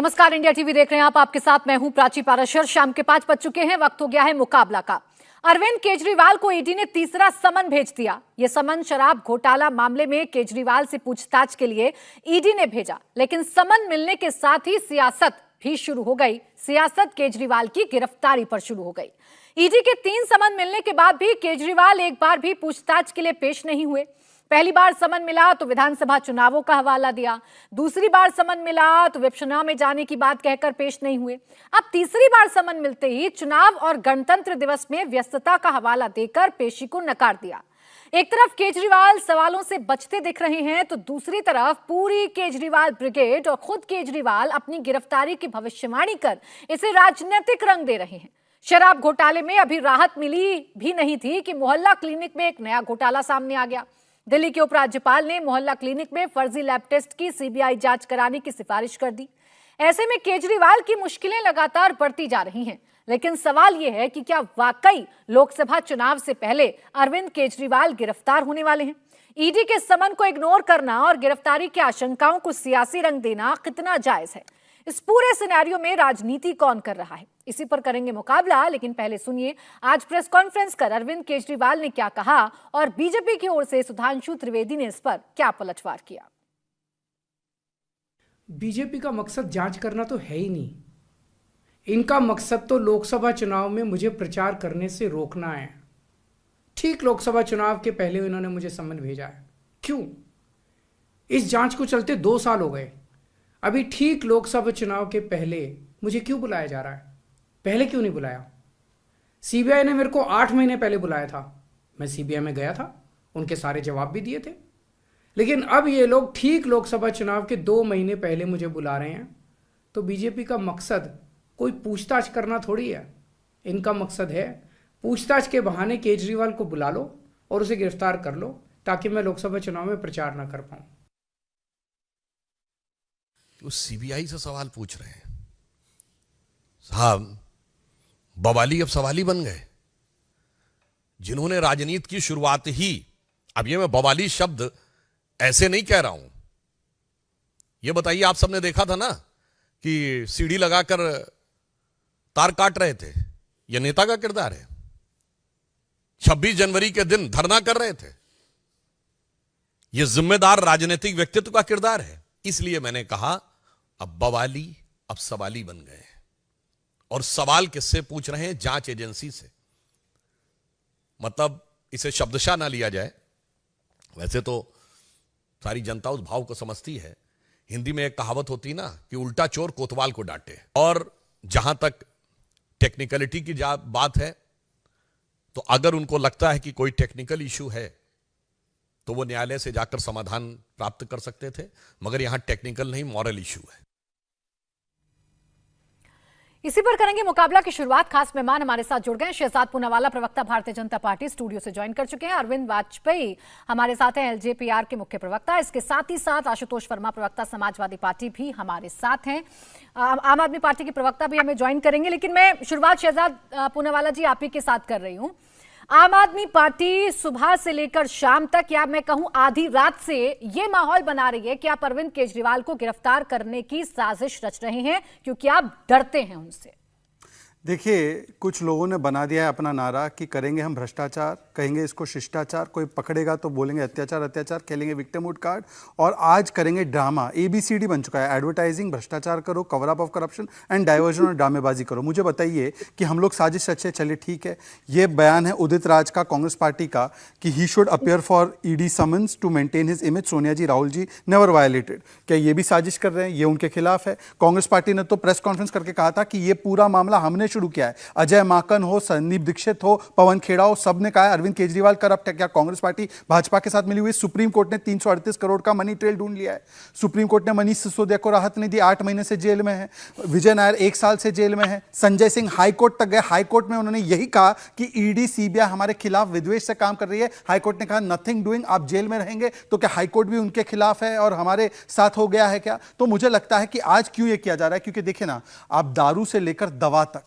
नमस्कार, India TV देख रहे हैं आप। आपके साथ मैं हूं प्राची पाराशर। शाम के 5 बज चुके हैं, वक्त हो गया है मुकाबला का। अरविंद केजरीवाल को ईडी ने तीसरा समन भेज दिया। यह समन शराब घोटाला मामले में केजरीवाल से पूछताछ के लिए ईडी ने भेजा, लेकिन समन मिलने के साथ ही सियासत भी शुरू हो गई। सियासत केजरीवाल की गिरफ्तारी पर शुरू हो गई। ईडी के 3 समन मिलने के बाद भी केजरीवाल एक बार भी पूछताछ के लिए पेश नहीं हुए। पहली बार समन मिला तो विधानसभा चुनावों का हवाला दिया, दूसरी बार समन मिला तो विप चुनाव में जाने की बात कहकर पेश नहीं हुए। अब तीसरी बार समन मिलते ही चुनाव और गणतंत्र दिवस में व्यस्तता का हवाला देकर पेशी को नकार दिया। एक तरफ केजरीवाल सवालों से बचते दिख रहे हैं तो दूसरी तरफ पूरी केजरीवाल ब्रिगेड और खुद केजरीवाल अपनी गिरफ्तारी की भविष्यवाणी कर इसे राजनीतिक रंग दे रहे हैं। शराब घोटाले में अभी राहत मिली भी नहीं थी कि मोहल्ला क्लिनिक में एक नया घोटाला सामने आ गया। दिल्ली के उपराज्यपाल ने मोहल्ला क्लिनिक में फर्जी लैब टेस्ट की सीबीआई जांच कराने की सिफारिश कर दी। ऐसे में केजरीवाल की मुश्किलें लगातार बढ़ती जा रही हैं। लेकिन सवाल यह है कि क्या वाकई लोकसभा चुनाव से पहले अरविंद केजरीवाल गिरफ्तार होने वाले हैं? ईडी के समन को इग्नोर करना और गिरफ्तारी की आशंकाओं को सियासी रंग देना कितना जायज है? इस पूरे सिनेरियो में राजनीति कौन कर रहा है, इसी पर करेंगे मुकाबला। लेकिन पहले सुनिए आज प्रेस कॉन्फ्रेंस कर अरविंद केजरीवाल ने क्या कहा और बीजेपी की ओर से सुधांशु त्रिवेदी ने इस पर क्या पलटवार किया। बीजेपी का मकसद जांच करना तो है ही नहीं। इनका मकसद तो लोकसभा चुनाव में मुझे प्रचार करने से रोकना है। ठीक लोकसभा चुनाव के पहले इन्होंने मुझे समन भेजा है। क्यों? इस जांच को चलते 2 साल हो गए। अभी ठीक लोकसभा चुनाव के पहले मुझे क्यों बुलाया जा रहा है? पहले क्यों नहीं बुलाया? सीबीआई ने मेरे को 8 महीने पहले बुलाया था। मैं सीबीआई में गया था, उनके सारे जवाब भी दिए थे। लेकिन अब ये लोग ठीक लोकसभा चुनाव के 2 महीने पहले मुझे बुला रहे हैं। तो बीजेपी का मकसद कोई पूछताछ करना थोड़ी है। इनका मकसद है पूछताछ के बहाने केजरीवाल को बुला लो और उसे गिरफ्तार कर लो ताकि मैं लोकसभा चुनाव में प्रचार ना कर पाऊं। उस सीबीआई से सवाल पूछ रहे हैं साहब। बवाली अब सवाली बन गए, जिन्होंने राजनीति की शुरुआत ही, अब ये मैं बवाली शब्द ऐसे नहीं कह रहा हूं। ये बताइए, आप सबने देखा था ना कि सीढ़ी लगाकर तार काट रहे थे, यह नेता का किरदार है। 26 जनवरी के दिन धरना कर रहे थे, यह जिम्मेदार राजनीतिक व्यक्तित्व का किरदार है। इसलिए मैंने कहा अब बवाली अब सवाली बन गए हैं। और सवाल किससे पूछ रहे हैं? जांच एजेंसी से। मतलब इसे शब्दशः ना लिया जाए, वैसे तो सारी जनता उस भाव को समझती है। हिंदी में एक कहावत होती ना कि उल्टा चोर कोतवाल को डांटे। और जहां तक टेक्निकलिटी की बात है, तो अगर उनको लगता है कि कोई टेक्निकल इशू है तो वो न्यायालय से जाकर समाधान प्राप्त कर सकते थे, मगर यहां टेक्निकल नहीं, मॉरल इशू है। इसी पर करेंगे मुकाबला की शुरुआत। खास मेहमान हमारे साथ जुड़ गए। शहजाद पूनावाला, प्रवक्ता भारतीय जनता पार्टी, स्टूडियो से ज्वाइन कर चुके हैं। अरविंद वाजपेयी हमारे साथ हैं, एलजेपीआर के मुख्य प्रवक्ता। इसके साथ ही साथ आशुतोष वर्मा, प्रवक्ता समाजवादी पार्टी, भी हमारे साथ हैं। आम आदमी पार्टी के प्रवक्ता भी हमें ज्वाइन करेंगे। लेकिन मैं शुरुआत शहजाद पूनावाला जी आप ही के साथ कर रही हूँ। आम आदमी पार्टी सुबह से लेकर शाम तक, या मैं कहूं आधी रात से, ये माहौल बना रही है कि आप अरविंद केजरीवाल को गिरफ्तार करने की साजिश रच रहे हैं क्योंकि आप डरते हैं उनसे। देखिए, कुछ लोगों ने बना दिया है अपना नारा कि करेंगे हम भ्रष्टाचार, कहेंगे इसको शिष्टाचार, कोई पकड़ेगा तो बोलेंगे अत्याचार अत्याचार, खेलेंगे विक्टिमहुड कार्ड, और आज करेंगे ड्रामा। ABCD बन चुका है। एडवर्टाइजिंग, भ्रष्टाचार करो, cover up of corruption and diversion और ड्रामेबाजी करो। मुझे बताइए कि हम लोग साजिश रचे। चलिए ठीक है, ये बयान है उदित राज का, कांग्रेस पार्टी का, कि he should appear for ED summons to maintain his image. Sonia ji, Rahul ji never violated. क्या ये भी साजिश कर रहे हैं? ये उनके खिलाफ है। कांग्रेस पार्टी ने तो प्रेस कॉन्फ्रेंस करके कहा था कि ये पूरा मामला हमने शुरू किया है। अजय माकन हो, संदीप दीक्षित हो, पवन खेड़ा हो, सबने कहा है अरविंद केजरीवाल करप्ट है। क्या कांग्रेस पार्टी भाजपा के साथ मिली हुई? सुप्रीम कोर्ट ने 338 करोड़ का मनी ट्रेल ढूंढ लिया है। सुप्रीम कोर्ट ने मनीष सिसोदिया को राहत नहीं दी, 8 महीने से जेल में है। विजय नायर 1 साल से जेल में है। संजय सिंह हाईकोर्ट तक गए। हाईकोर्ट में उन्होंने यही कहा कि ED CBI हमारे खिलाफ विद्वेष से काम कर रही है। हाईकोर्ट ने कहा नथिंग डूइंग, आप जेल में रहेंगे। तो क्या हाईकोर्ट भी उनके खिलाफ है और हमारे साथ हो गया है क्या? तो मुझे लगता है कि आज क्यों ये किया जा रहा है, क्योंकि देखिए ना, आप दारू से लेकर दवा तक,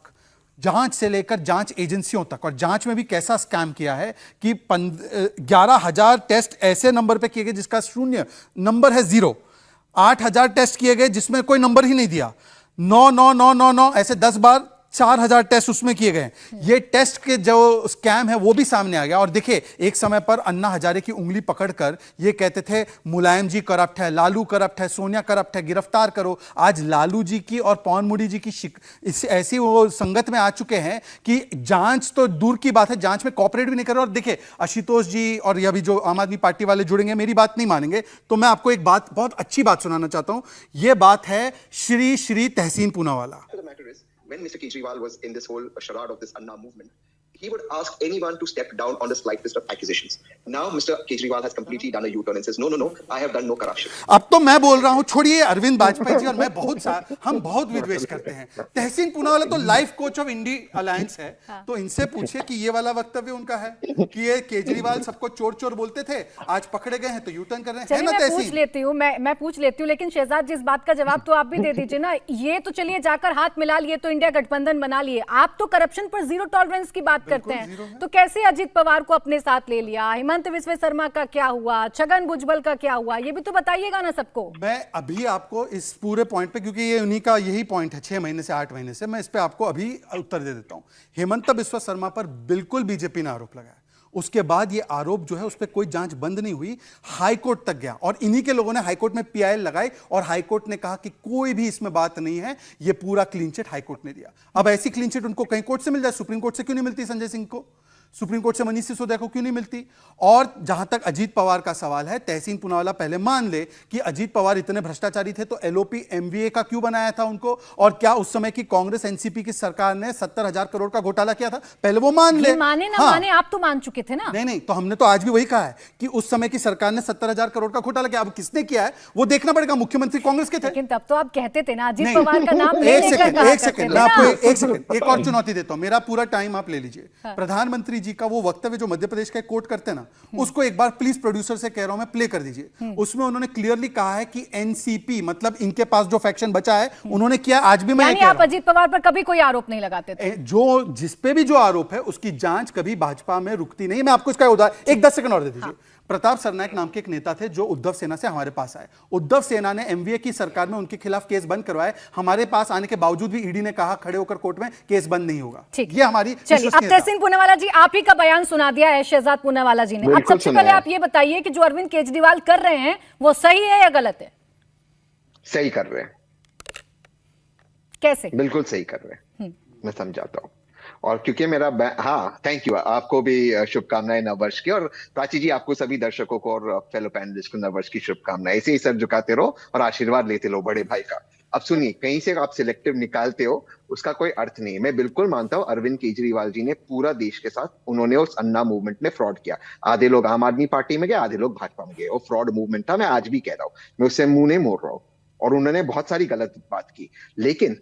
जांच से लेकर जांच एजेंसियों तक, और जांच में भी कैसा स्कैम किया है कि 11,000 टेस्ट ऐसे नंबर पे किए गए जिसका शून्य नंबर है, 0। 8,000 टेस्ट किए गए जिसमें कोई नंबर ही नहीं दिया। 9 ऐसे 10 बार 4000 टेस्ट उसमें किए गए। ये टेस्ट के जो स्कैम है वो भी सामने आ गया। और देखिए, एक समय पर अन्ना हजारे की उंगली पकड़कर ये कहते थे मुलायम जी करप्ट है, लालू करप्ट है, सोनिया करप्ट है, गिरफ्तार करो। आज लालू जी की और पवन मुंडी जी की ऐसी वो संगत में आ चुके हैं कि जांच तो दूर की बात है, जांच में कॉपरेट भी नहीं कर रहे। और देखिए, आशुतोष जी और ये भी जो आम आदमी पार्टी वाले जुड़ेंगे, मेरी बात नहीं मानेंगे, तो मैं आपको एक बात, बहुत अच्छी बात सुनाना चाहता हूं। यह बात है श्री तहसीन Poonawalla. The matter is, when Mr. Kejriwal was in this whole charade of this Anna movement, he would ask anyone to step down on the slightest of accusations. Now Mr. Kejriwal has completely done a U-turn and says, no, I have done no corruption. अब तो मैं बोल रहा हूं, छोड़िए अरविंद वाजपेयी जी और मैं हम बहुत विद्वेष करते हैं। तहसीन पूनावाला तो life coach of INDI alliance है, तो इनसे पूछिए कि ये वाला वक्तव्य उनका है कि ये केजरीवाल सबको चोर चोर बोलते थे, आज पकड़े गए हैं तो यू टर्न कर रहे हैं। है ना मैं पूछ लेती हूँ, मैं पूछ लेती हूँ, लेकिन शहजाद जी इस बात का जवाब तो आप भी दे दीजिए ना। ये तो चलिए जाकर हाथ मिला लिए तो इंडिया गठबंधन बना लिए, आप तो करप्शन पर जीरो टॉलरेंस की बात करते हैं, तो कैसे अजीत पवार को अपने साथ ले लिया? हेमंत विश्व शर्मा का क्या हुआ? छगन भुजबल का क्या हुआ? ये भी तो बताइएगा ना सबको। मैं अभी आपको इस पूरे पॉइंट पे, क्योंकि ये उन्हीं का यही पॉइंट है 6 महीने से 8 महीने से, मैं इस पे आपको अभी उत्तर दे देता हूं। हेमंत बिस्वा शर्मा पर बिल्कुल बीजेपी ने आरोप लगाया, उसके बाद ये आरोप जो है उस पर कोई जांच बंद नहीं हुई, हाईकोर्ट तक गया और इन्हीं के लोगों ने हाईकोर्ट में पीआईएल लगाई और हाईकोर्ट ने कहा कि कोई भी इसमें बात नहीं है, ये पूरा क्लीन चिट हाईकोर्ट ने दिया। अब ऐसी क्लीन चिट उनको कहीं कोर्ट से मिल जाए, सुप्रीम कोर्ट से क्यों नहीं मिलती संजय सिंह को? सुप्रीम कोर्ट से मनीष सिसोदिया को क्यों नहीं मिलती? और जहां तक अजीत पवार का सवाल है, तहसीन पूनावाला पहले मान ले कि अजीत पवार इतने भ्रष्टाचारी थे तो एलओपी एमवीए का क्यों बनाया था उनको? और क्या उस समय की कांग्रेस एनसीपी की सरकार ने 70,000 करोड़ का घोटाला किया था? पहले वो मान ले। माने ना माने, आप तो मान चुके थे ना। नहीं, तो हमने तो आज भी वही कहा है कि उस समय की सरकार ने 70,000 करोड़ का घोटाला किया। अब किसने किया है वो देखना पड़ेगा। मुख्यमंत्री कांग्रेस के थे, लेकिन तब तो आप कहते थे ना अजीत पवार का नाम एक सेकंड मैं आपको एक और चुनौती देता हूं, मेरा पूरा टाइम आप ले लीजिए। प्रधानमंत्री जी का वो वक्तव्य जो मध्य प्रदेश का कोट करते हैं ना, उसको एक बार प्लीज प्रोड्यूसर से कह रहा हूं मैं, प्ले कर दीजिए। उसमें उन्होंने क्लियरली कहा है कि एनसीपी मतलब इनके पास जो फैक्शन बचा है उन्होंने किया। आज भी मैं यानी आप अजीत पवार पर कभी कोई आरोप नहीं लगाते थे? जो जिस पे भी जो आरोप है उसकी जांच कभी भाजपा में रुकती नहीं। मैं आपको इसका उदाहरण, एक 10 सेकंड और दे दीजिए। प्रताप सरनायक नाम के एक नेता थे जो उद्धव सेना से हमारे पास आए। उद्धव सेना ने एमवीए की सरकार में उनके खिलाफ केस बंद करवाए, हमारे पास आने के बावजूद भी ईडी ने कहा खड़े होकर कोर्ट में केस बंद नहीं होगा। ये हमारी। चलिए, अब तहसीन पूनावाला जी, आप ही का बयान सुना दिया है शहजाद पूनावाला जी ने। अब सबसे पहले आप ये बताइए कि जो अरविंद केजरीवाल कर रहे हैं वो सही है या गलत है? सही कर रहे हैं। कैसे? बिल्कुल सही कर रहे हैं, मैं समझाता हूँ। और क्योंकि मेरा हाँ, थैंक यू, आपको भी शुभकामनाएं नववर्ष की, और प्राची जी आपको सभी दर्शकों को और फेलो पैनलिस्ट को नववर्ष की शुभकामनाएं। ऐसे ही सर झुकाते रहो और आशीर्वाद लेते रहो बड़े भाई का। अब सुनिए, कहीं से आप सिलेक्टिव निकालते हो उसका कोई अर्थ नहीं है। मैं बिल्कुल मानता हूं अरविंद केजरीवाल जी ने पूरा देश के साथ, उन्होंने उस अन्ना मूवमेंट में फ्रॉड किया। आधे लोग आम आदमी पार्टी में गए, आधे लोग भाजपा में गए, और फ्रॉड मूवमेंट था। मैं आज भी कह रहा हूं, मैं उससे मुंह नहीं मोड़ रहा हूं, और उन्होंने बहुत सारी गलत बात की। लेकिन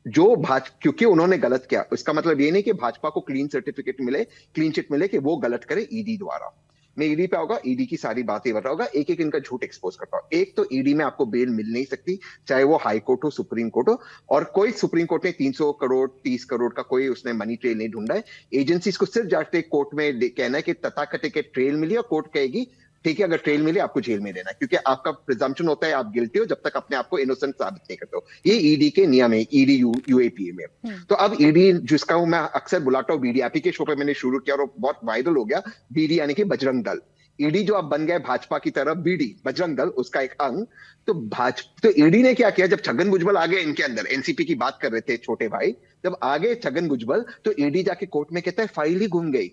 क्योंकि उन्होंने गलत किया, इसका मतलब ये नहीं कि भाजपा को क्लीन सर्टिफिकेट मिले, क्लीन चिट मिले कि वो गलत करे ईडी द्वारा। मैं ईडी पे आऊंगा, ईडी की सारी बातें बताऊंगा, एक एक इनका झूठ एक्सपोज करता हूं। एक तो ईडी में आपको बेल मिल नहीं सकती, चाहे वो हाई कोर्ट हो, सुप्रीम कोर्ट हो, और कोई सुप्रीम कोर्ट ने 300 करोड़ 30 करोड़ का कोई उसने मनी ट्रेल नहीं ढूंढा है। एजेंसीज को सिर्फ जाते कोर्ट में कहना है कि तथाकथित के ट्रेल मिली, और कोर्ट कहेगी ठीक है, अगर ट्रेल मिले आपको जेल में रहना, क्योंकि आपका प्रिजम्पशन होता है आप गिल्टी हो जब तक अपने आप को इनोसेंट साबित नहीं करते हो। ये ईडी के नियम है, ईडी यूएपीए में। तो अब ईडी, जिसका मैं अक्सर बुलाता हूँ, बीडी आपी के शो पे मैंने शुरू किया और बहुत वायरल हो गया, बीडी यानी कि बजरंग दल। ईडी जो अब बन गया भाजपा की तरफ, बीडी बजरंग दल उसका एक अंग। तो ईडी ने क्या किया, जब छगन भुजबल आ गए इनके अंदर, एनसीपी की बात कर रहे थे छोटे भाई, जब आ गए छगन भुजबल, तो ईडी जाके कोर्ट में कहता है फाइल ही घूम गई,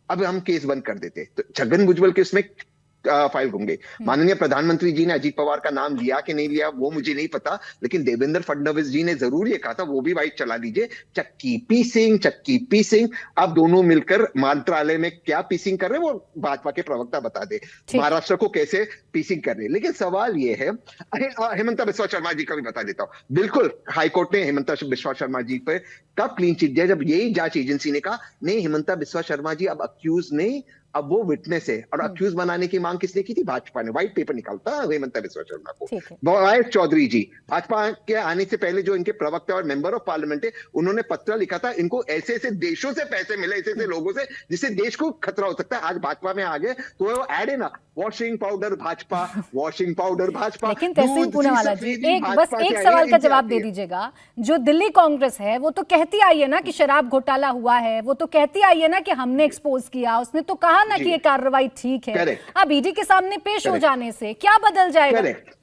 अब हम केस बंद कर देते। तो छगन भुजबल के उसमें फाइल घूम गई। माननीय प्रधानमंत्री जी ने अजीत पवार का नाम लिया कि नहीं लिया वो मुझे नहीं पता, लेकिन देवेंद्र फडणवीस जी ने जरूर ये कहा था, वो भी वाइट चला दीजिए, चक्की पीसिंग। अब दोनों मिलकर मंत्रालय में क्या पीसिंग कर रहे हैं वो भाजपा के प्रवक्ता बता दे, महाराष्ट्र को कैसे पीसिंग कर रहे हैं। लेकिन सवाल ये है, हेमंता बिस्वा शर्मा जी का भी बता देता हूं। बिल्कुल हाईकोर्ट ने हेमंता बिस्वा शर्मा जी पर कब क्लीन चिट दिया, जब यही जांच एजेंसी ने कहा नहीं, हेमंता बिस्वा शर्मा जी अब अक्यूज नहीं, अब वो विटनेस है और अक्यूज बनाने की मांग किसने की थी? भाजपा ने। व्हाइट पेपर निकालता हेमंत बिस्वा शर्मा को। ठीक है। वाईएस चौधरी जी भाजपा के आने से पहले जो इनके प्रवक्ता और मेंबर ऑफ पार्लियामेंट है, उन्होंने पत्र लिखा था इनको ऐसे ऐसे देशों से पैसे मिले, ऐसे ऐसे लोगों से जिससे देश को खतरा हो सकता है। आज भाजपा में आ गए तो वो ऐड है ना, washing powder Bhajpa, washing powder Bhajpa. लेकिन तहसीन पूनावाला जी, बस एक सवाल का जवाब दे दीजिएगा। जो दिल्ली कांग्रेस है वो तो कहती आई है ना कि शराब घोटाला हुआ है, वो तो कहती आई है ना कि हमने एक्सपोज किया, उसने तो कहा ना कि ये कार्रवाई ठीक है। Correct. अब ईडी के सामने पेश हो जाने से क्या बदल जाएगा? करेक्ट।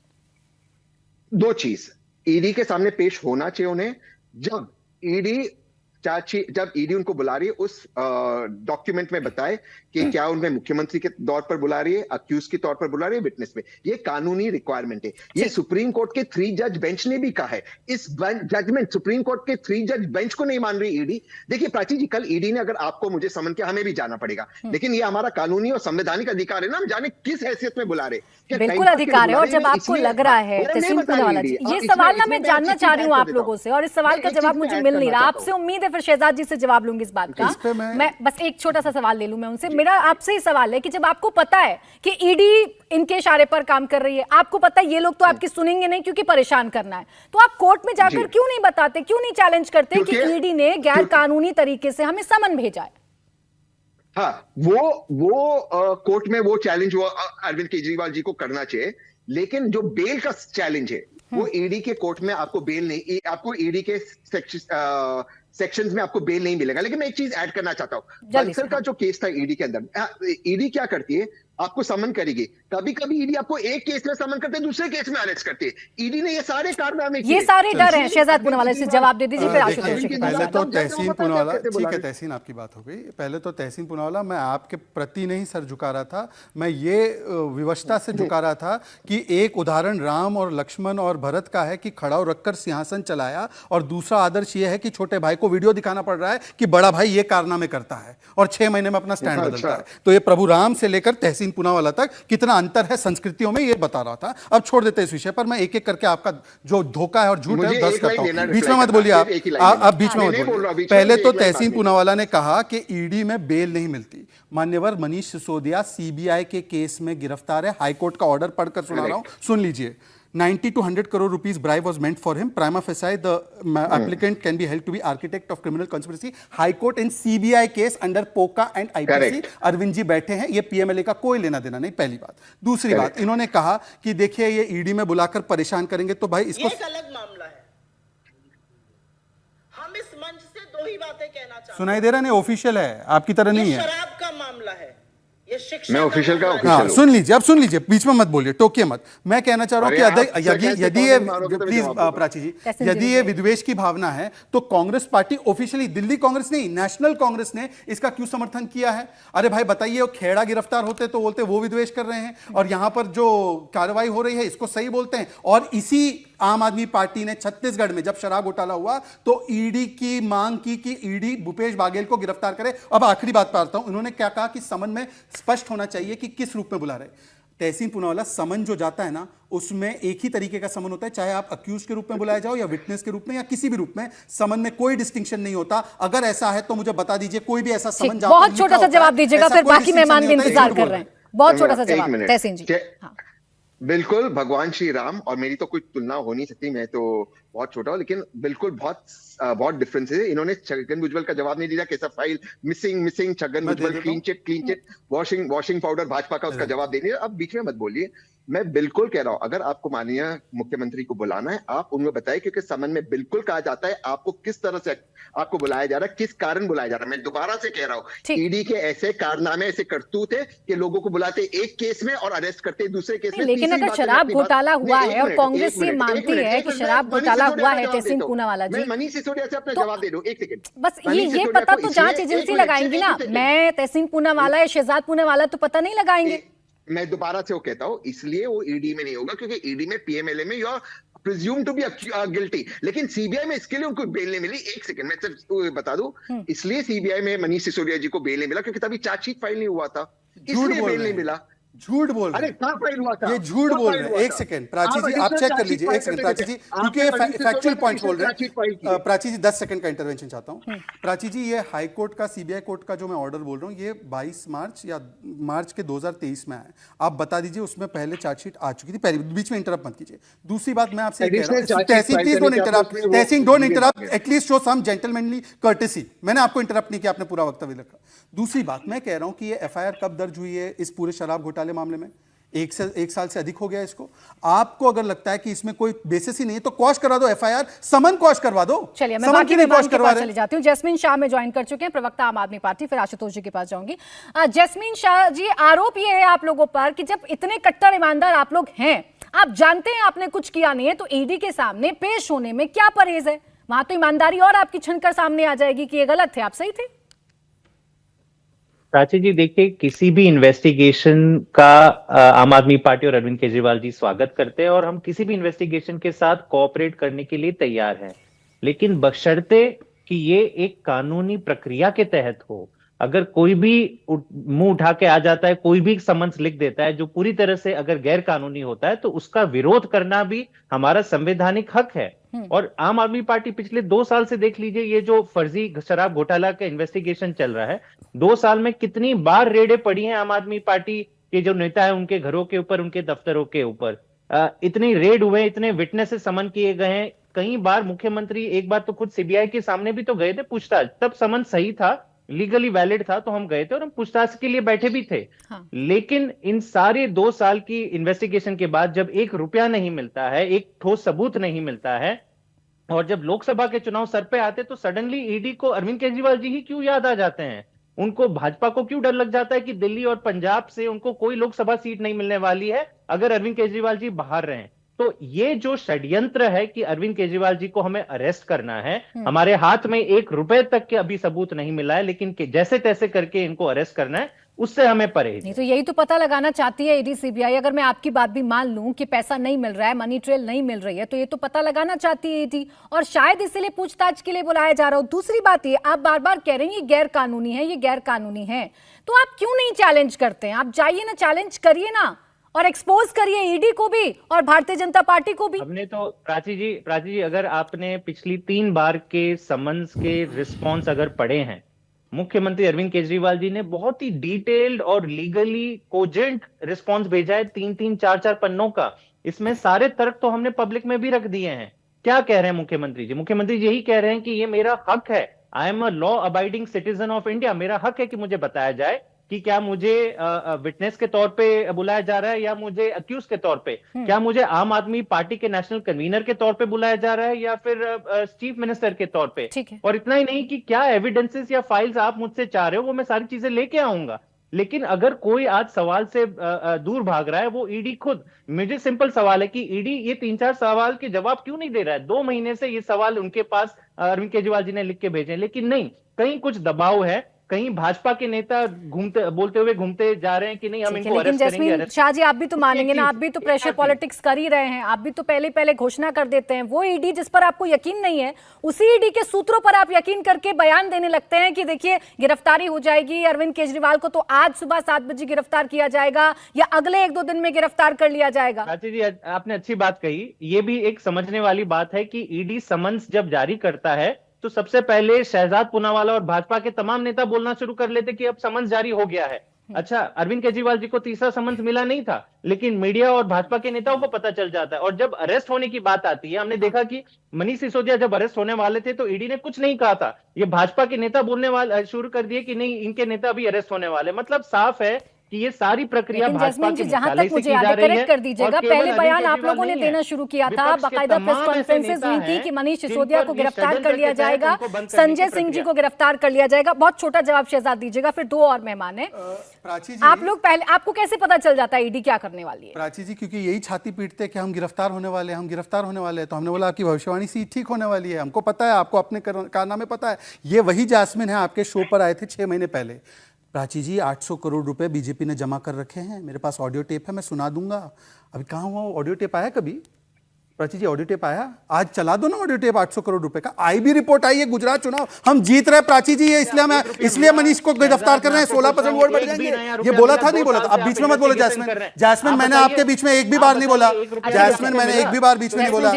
दो चीज, ईडी के सामने पेश होना चाहिए उन्हें। जब ईडी उनको बुला रही है उस डॉक्यूमेंट में बताए कि क्या उनमें मुख्यमंत्री के तौर पर बुला रही है, अक्यूज के तौर पर बुला रही है, विटनेस में। ये कानूनी रिक्वायरमेंट है। ये सुप्रीम कोर्ट के 3 जज बेंच ने भी कहा है। इस जजमेंट सुप्रीम कोर्ट के 3 जज बेंच को नहीं मान रही ईडी। देखिए प्राची जी, कल ईडी ने अगर आपको मुझे समन किया, हमें भी जाना पड़ेगा, लेकिन ये हमारा कानूनी और संवैधानिक अधिकार है ना, हम जाने किस हैसियत में बुला रहे। बिल्कुल अधिकार है। और जब आपको लग रहा है तहसीन पूनावाला जी, ये सवाल ना मैं जानना चाह रही हूँ आप लोगों से, और इस सवाल का जवाब मुझे मिल नहीं रहा। आपसे उम्मीद है फिर शहजाद जी से जवाब लूंगी इस बात का। मैं बस एक छोटा सा सवाल ले लूं मैं उनसे। मेरा आपसे ही सवाल है कि जब आपको पता है कि ईडी इनके इशारे पर काम कर रही है, आपको पता है ये लोग तो आपकी सुनेंगे नहीं क्योंकि परेशान करना है, तो आप कोर्ट में जाकर क्यों नहीं बताते, क्यों नहीं चैलेंज करते कि ईडी ने गैर कानूनी तरीके से हमें समन भेजा है? हाँ, वो कोर्ट में वो चैलेंज वो अरविंद केजरीवाल जी को करना चाहिए, लेकिन जो बेल का चैलेंज है वो ईडी के कोर्ट में आपको बेल नहीं, आपको ईडी के सेक्शंस में आपको बेल नहीं मिलेगा। लेकिन मैं एक चीज ऐड करना चाहता हूँ, बंसल का जो केस था ईडी के अंदर, ईडी क्या करती है, आपको समन करेगी। कभी कभी ईडी आपको एक केस में समन करते है, दूसरे केस में अरेस्ट करती है। ईडी ने ये सारे कारनामे किए। ये सारे डर हैं। शहजाद पूनावाला से जवाब दे दीजिए, फिर आशुतोष जी। पहले तो तहसीन पूनावाला, ठीक है तहसीन आपकी बात हो गई। पहले तो तहसीन पूनावाला, मैं आपके प्रति नहीं सर झुका रहा था, मैं ये विवशता से झुका रहा था कि एक उदाहरण राम और लक्ष्मण और भरत का है कि खड़ा रखकर सिंहासन चलाया, और दूसरा आदर्श ये है कि छोटे भाई को वीडियो दिखाना पड़ रहा है कि बड़ा भाई ये कारनामे करता है और 6 महीने में अपना स्टैंड बदलता है। तो ये प्रभु राम से लेकर तहसीन पूनावाला तक कितना अंतर है संस्कृतियों में, ये बता रहा था। अब छोड़ देते इस विषय पर, मैं एक एक करके आपका जो धोखा है और झूठ है दर्ज करता हूं। बीच में मत बोलिए आप बीच में मत बोलिए। पहले तो तहसीन पूनावाला ने कहा कि ईडी में बेल नहीं मिलती। मान्यवर मनीष सिसोदिया सीबीआई के केस में गिरफ्तार है। हाईकोर्ट का ऑर्डर पढ़कर सुना रहा हूं, सुन लीजिए। 90 to 100 crore rupees bribe was meant for him. Prima facie, the applicant can be held to be architect of criminal conspiracy. High Court in CBI case under POCA and IPC. Arvind ji बैठे हैं, ये PMLA का कोई लेना देना नहीं, पहली बात। दूसरी बात, इन्होंने कहा कि देखिए ये ईडी में बुलाकर परेशान करेंगे, तो भाई इसको, ये एक अलग मामला है। हम इस मंच से 2 ही बातें कहना चाहते हैं। सुनाई दे रहा नहीं, ऑफिशियल है, आपकी तरह नहीं है। शराब का मामला है, ये शिक्षा मैं ऑफिशियल का हाँ, सुन लीजिए, अब सुन लीजिए, बीच में मत बोलिए, टोकिए मत। मैं कहना चाह रहा हूं कि यदि ये प्लीज प्राची जी, यदि ये विद्वेष की भावना है तो कांग्रेस पार्टी ऑफिशियली, दिल्ली कांग्रेस नहीं नेशनल कांग्रेस ने इसका क्यों समर्थन किया है? अरे भाई बताइए, वो खेड़ा गिरफ्तार होते तो बोलते वो विद्वेष कर रहे हैं, और यहां पर जो कार्रवाई हो रही है इसको सही बोलते हैं। और इसी आम आदमी पार्टी ने छत्तीसगढ़ में जब शराब घोटाला हुआ तो ईडी की मांग की कि ईडी भूपेश बाघेल को गिरफ्तार करे। अब आखिरी बात पर आता हूं, उन्होंने क्या कहा कि समन में स्पष्ट होना चाहिए कि किस रूप में बुला रहे। तहसीन पूनावाला, समन जो जाता है ना उसमें एक ही तरीके का समन होता है, चाहे आप अक्यूज के रूप में बुलाए जाओ या विटनेस के रूप में या किसी भी रूप में, समन में कोई डिस्टिंक्शन नहीं होता। अगर ऐसा है तो मुझे बता दीजिए, कोई भी ऐसा समन जाता है, बहुत छोटा सा जवाब दीजिएगा, फिर बाकी मेहमान भी इंतजार कर रहे हैं। बहुत छोटा सा जवाब तहसीन जी। बिल्कुल, भगवान श्री राम, और मेरी तो कोई तुलना हो नहीं सकती, मैं तो बहुत छोटा हूं, लेकिन बिल्कुल बहुत डिफरेंस है। इन्होंने छगन भुजबल का जवाब नहीं दिया, कैसा file missing Chhagan Bhujbal, clean chit, washing powder Bhajpa का, उसका जवाब देने। अब बीच में मत बोलिए। मैं बिल्कुल कह रहा हूं, अगर आपको माननीय मुख्यमंत्री को बुलाना है, आप उन्हें बताइए, क्योंकि समन में बिल्कुल कहा जाता है आपको किस तरह से आपको बुलाया जा रहा है, किस कारण बुलाया जा रहा है। मैं दोबारा से कह रहा हूं, ईडी के ऐसे कारनामे, ऐसे करतूत है कि लोगों को बुलाते एक केस में और अरेस्ट करते दूसरे केस में। लेकिन अगर शराब घोटाला हुआ है और कांग्रेस ये मानती है कि शराब घोटाला हुआ है, तहसीन पूनावाला जी, मैं मनीष सिसोदिया से अपना जवाब दे दूं, एक सेकंड बस ये पता तो जांच एजेंसी लगाएंगी ना। मैं तहसीन पूनावाला या शहजाद पूनावाला तो पता नहीं लगाएंगे। मैं दोबारा से वो कहता हूं, इसलिए वो ईडी में नहीं होगा, क्योंकि ईडी में पीएमएलए में you are presumed to be guilty, लेकिन सीबीआई में इसके लिए उनको बेल नहीं मिली। एक सेकंड मैं सिर्फ बता दूं, इसलिए सीबीआई में मनीष सिसोदिया जी को बेल नहीं मिला क्योंकि तभी चार्जशीट फाइल नहीं हुआ था, इसलिए बेल नहीं मिला। झूठ बोल रहे अरे हैं, कहाँ फाइल हुआ था? ये झूठ कब बोल फाइल रहे हैं। हुआ एक था? सेकंड प्राची आप जी, आप additional चेक कर charge लीजिए, sheet एक सेकंड फाइल प्राची जी, करते क्योंकि थे। ये आपने additional फैक्चुअल charge पॉइंट बोल रहे sheet फाइल की। हैं। प्राची जी 10 सेकंड का इंटरवेंशन चाहता हूं। प्राची जी, ये हाई कोर्ट का, सीबीआई कोर्ट का जो मैं ऑर्डर बोल रहा हूं, ये 22 मार्च या मार्च के 2023 में आया। आप बता दीजिए उसमें पहले चार्जशीट आ चुकी थी, पहले बीच में इंटरप्ट मत कीजिए। दूसरी बात मैं आपसे ये कह रहा Additional हूं, charge sheet Tehseen file please करने डोंट के इंटरप्ट, आपने उसमें वो तहसीन डोंट ये इंटरप्ट, मांगे। At least show some gentlemanly courtesy. मैंने आपको इंटरप्ट नहीं किया, आपने पूरा वक्तव्य रखा। दूसरी बात मैं कह रहा हूं कि ये एफआईआर कब दर्ज हुई है इस पूरे शराब घोटाले मामले में? एक साल से अधिक हो गया इसको। आपको अगर लगता है कि इसमें कोई बेसिस ही नहीं है तो क्वॉश करा दो एफआईआर, समन क्वॉश करवा दो। चलिए, मैं समन बाकी क्यों नहीं मेहमान क्वॉश के करवा पास रहे? चली जाती हूँ। जैस्मीन शाह में ज्वाइन कर चुके हैं, प्रवक्ता आम आदमी पार्टी, फिर आशुतोष जी के पास जाऊंगी। जैस्मीन शाह जी, आरोप ये है आप लोगों पर कि जब इतने कट्टर ईमानदार आप लोग हैं, आप जानते हैं आपने कुछ किया नहीं है, तो ईडी के सामने पेश होने में क्या परहेज है? वहां तो ईमानदारी और आपकी छनकर सामने आ जाएगी कि ये गलत थे, आप सही थे। प्राची जी, देखिए, किसी भी इन्वेस्टिगेशन का आम आदमी पार्टी और अरविंद केजरीवाल जी स्वागत करते हैं और हम किसी भी इन्वेस्टिगेशन के साथ कोऑपरेट करने के लिए तैयार हैं, लेकिन बशर्ते कि ये एक कानूनी प्रक्रिया के तहत हो। अगर कोई भी मुंह उठा के आ जाता है, कोई भी समन्स लिख देता है जो पूरी तरह से अगर गैर कानूनी होता है, तो उसका विरोध करना भी हमारा संवैधानिक हक है। और आम आदमी पार्टी पिछले 2 साल से देख लीजिए, ये जो फर्जी शराब घोटाला का इन्वेस्टिगेशन चल रहा है, 2 साल में कितनी बार रेडें पड़ी हैं आम आदमी पार्टी के जो नेता है उनके घरों के ऊपर, उनके दफ्तरों के ऊपर। इतनी रेड हुए, इतने विटनेसेस समन किए गए हैं। कई बार मुख्यमंत्री एक बार तो खुद सीबीआई के सामने भी तो गए थे पूछताछ, तब समन सही था, लीगली वैलिड था, तो हम गए थे और हम पूछताछ के लिए बैठे भी थे। हाँ। लेकिन इन सारे 2 साल की इन्वेस्टिगेशन के बाद जब 1 रुपया नहीं मिलता है, एक ठोस सबूत नहीं मिलता है, और जब लोकसभा के चुनाव सर पे आते, तो सडनली ईडी को अरविंद केजरीवाल जी ही क्यों याद आ जाते हैं? उनको भाजपा को क्यों डर लग जाता है कि दिल्ली और पंजाब से उनको कोई लोकसभा सीट नहीं मिलने वाली है अगर अरविंद केजरीवाल जी बाहर रहे? तो ये जो षड्यंत्र है कि अरविंद केजरीवाल जी को हमें अरेस्ट करना है, हमारे हाथ में 1 रुपए तक के अभी सबूत नहीं मिला है, लेकिन जैसे तैसे करके इनको अरेस्ट करना है, उससे हमें परहेज नहीं है। तो यही तो पता लगाना चाहती है ईडी सीबीआई। अगर मैं आपकी बात भी मान लूं कि पैसा नहीं मिल रहा है, मनी ट्रेल नहीं मिल रही है, तो ये तो पता लगाना चाहती है ईडी, और शायद इसीलिए पूछताछ के लिए बुलाया जा रहा हो। दूसरी बात ये, आप बार बार कह रहे हैं ये गैर कानूनी है, ये गैर कानूनी है, तो आप क्यों नहीं चैलेंज करते हैं? आप जाइए ना, चैलेंज करिए ना, और एक्सपोज करिए ईडी को भी और भारतीय जनता पार्टी को भी। हमने तो प्राची जी, अगर आपने पिछली 3 बार के समन्स के रिस्पॉन्स अगर पढ़े हैं, मुख्यमंत्री अरविंद केजरीवाल जी ने बहुत ही डिटेल्ड और लीगली कोजेंट रिस्पॉन्स भेजा है, 3-3, 4-4 पन्नों का। इसमें सारे तर्क तो हमने पब्लिक में भी रख दिए हैं। क्या कह रहे हैं मुख्यमंत्री जी? मुख्यमंत्री जी यही कह रहे हैं कि ये मेरा हक है, I am a law abiding citizen of India, मेरा हक है कि मुझे बताया जाए कि क्या मुझे विटनेस के तौर पे बुलाया जा रहा है या मुझे अक्यूज के तौर पे, क्या मुझे आम आदमी पार्टी के नेशनल कन्वीनर के तौर पे बुलाया जा रहा है या फिर चीफ मिनिस्टर के तौर पे। ठीक है। और इतना ही नहीं कि क्या एविडेंसेस या फाइल्स आप मुझसे चाह रहे हो, वो मैं सारी चीजें लेके आऊंगा। लेकिन अगर कोई आज सवाल से दूर भाग रहा है, वो ईडी खुद। मुझे सिंपल सवाल है कि ईडी ये 3-4 सवाल के जवाब क्यों नहीं दे रहा है? 2 महीने से ये सवाल उनके पास अरविंद केजरीवाल जी ने लिख के भेजे, लेकिन नहीं, कहीं कुछ दबाव है, कहीं भाजपा के नेता बोलते हुए घूमते जा रहे हैं कि नहीं हम ठीक है, इनको लेकिन अरेस्ट करेंगे। जैस्मीन शाह जी, आप भी तो मानेंगे ना, चीज- आप भी तो प्रेशर एक चीज- पॉलिटिक्स कर ही रहे हैं, आप भी तो पहले घोषणा कर देते हैं। वो ईडी जिस पर आपको यकीन नहीं है, उसी ईडी के सूत्रों पर आप यकीन करके बयान देने लगते हैं कि देखिए गिरफ्तारी हो जाएगी, अरविंद केजरीवाल को तो आज सुबह 7 बजे गिरफ्तार किया जाएगा या अगले 1-2 दिन में गिरफ्तार कर लिया जाएगा। प्राची जी, आपने अच्छी बात कही। ये भी एक समझने वाली बात है कि ईडी समन्स जब जारी करता है तो सबसे पहले शहजाद पूनावाला और भाजपा के तमाम नेता बोलना शुरू कर लेते कि अब समन्स जारी हो गया है। अच्छा, अरविंद केजरीवाल जी को तीसरा समन्स मिला नहीं था, लेकिन मीडिया और भाजपा के नेताओं को पता चल जाता है। और जब अरेस्ट होने की बात आती है, हमने देखा कि मनीष सिसोदिया जब अरेस्ट होने वाले थे तो ईडी ने कुछ नहीं कहा था, ये भाजपा के नेता बोलने वाले शुरू कर दिए कि नहीं, इनके नेता भी अरेस्ट होने वाले। मतलब साफ है कि ये सारी प्रक्रिया लेकिन भाजपा जैस्मीन के जी, जहां मुख्यालय तक से मुझे की याद जा है, रही है। करेक्ट कर और दीजिएगा, केवल पहले अरविंद बयान आप केजरीवाल लोगों ने नहीं है, देना शुरू किया था, विपक्ष के बाकायदा प्रेस तमाम ऐसे कॉन्फ्रेंसेस नेता हुई थी हैं कि मनीष जिन सिसोदिया पर को ये गिरफ्तार षड्यंत्र कर लिया के तहत जाएगा, उनको बंद करने की संजय सिंह जी प्रक्रिया। को गिरफ्तार कर लिया जाएगा। बहुत छोटा जवाब शहजाद दीजिएगा, फिर 2 और मेहमान है। प्राची जी, आप लोग पहले, आपको कैसे पता चल जाता है ईडी क्या करने वाली है? प्राची जी, क्योंकि यही छाती पीटते हैं कि हम गिरफ्तार होने वाले हैं, हम गिरफ्तार होने वाले हैं, तो हमने बोला आपकी भविष्यवाणी सी ठीक होने वाली है, हमको पता है, आपको अपने कारनामे पता है। ये वही जास्मिन है, आपके शो पर आए थे 6 महीने पहले। प्राची जी, 800 करोड़ रुपए बीजेपी ने जमा कर रखे हैं, मेरे पास ऑडियो टेप है, मैं सुना दूंगा। अभी कहाँ हुआ ऑडियो टेप? आया कभी? प्राची जी ऑडियो टेप आया, आज चला दो ना ऑडियो टेप 800 करोड़ रुपए का। आईबी रिपोर्ट आई है, गुजरात चुनाव हम जीत रहे प्राची जी, ये इसलिए मनीष को गिरफ्तार कर रहे हैं, 16% वोट बढ़ जाएंगे। ये बोला था नहीं बोला था? अब बीच में मत बोलो जैस्मिन मैंने आपके बीच में एक भी बार नहीं बोला, जैस्मिन मैंने एक भी बार बीच में नहीं बोला,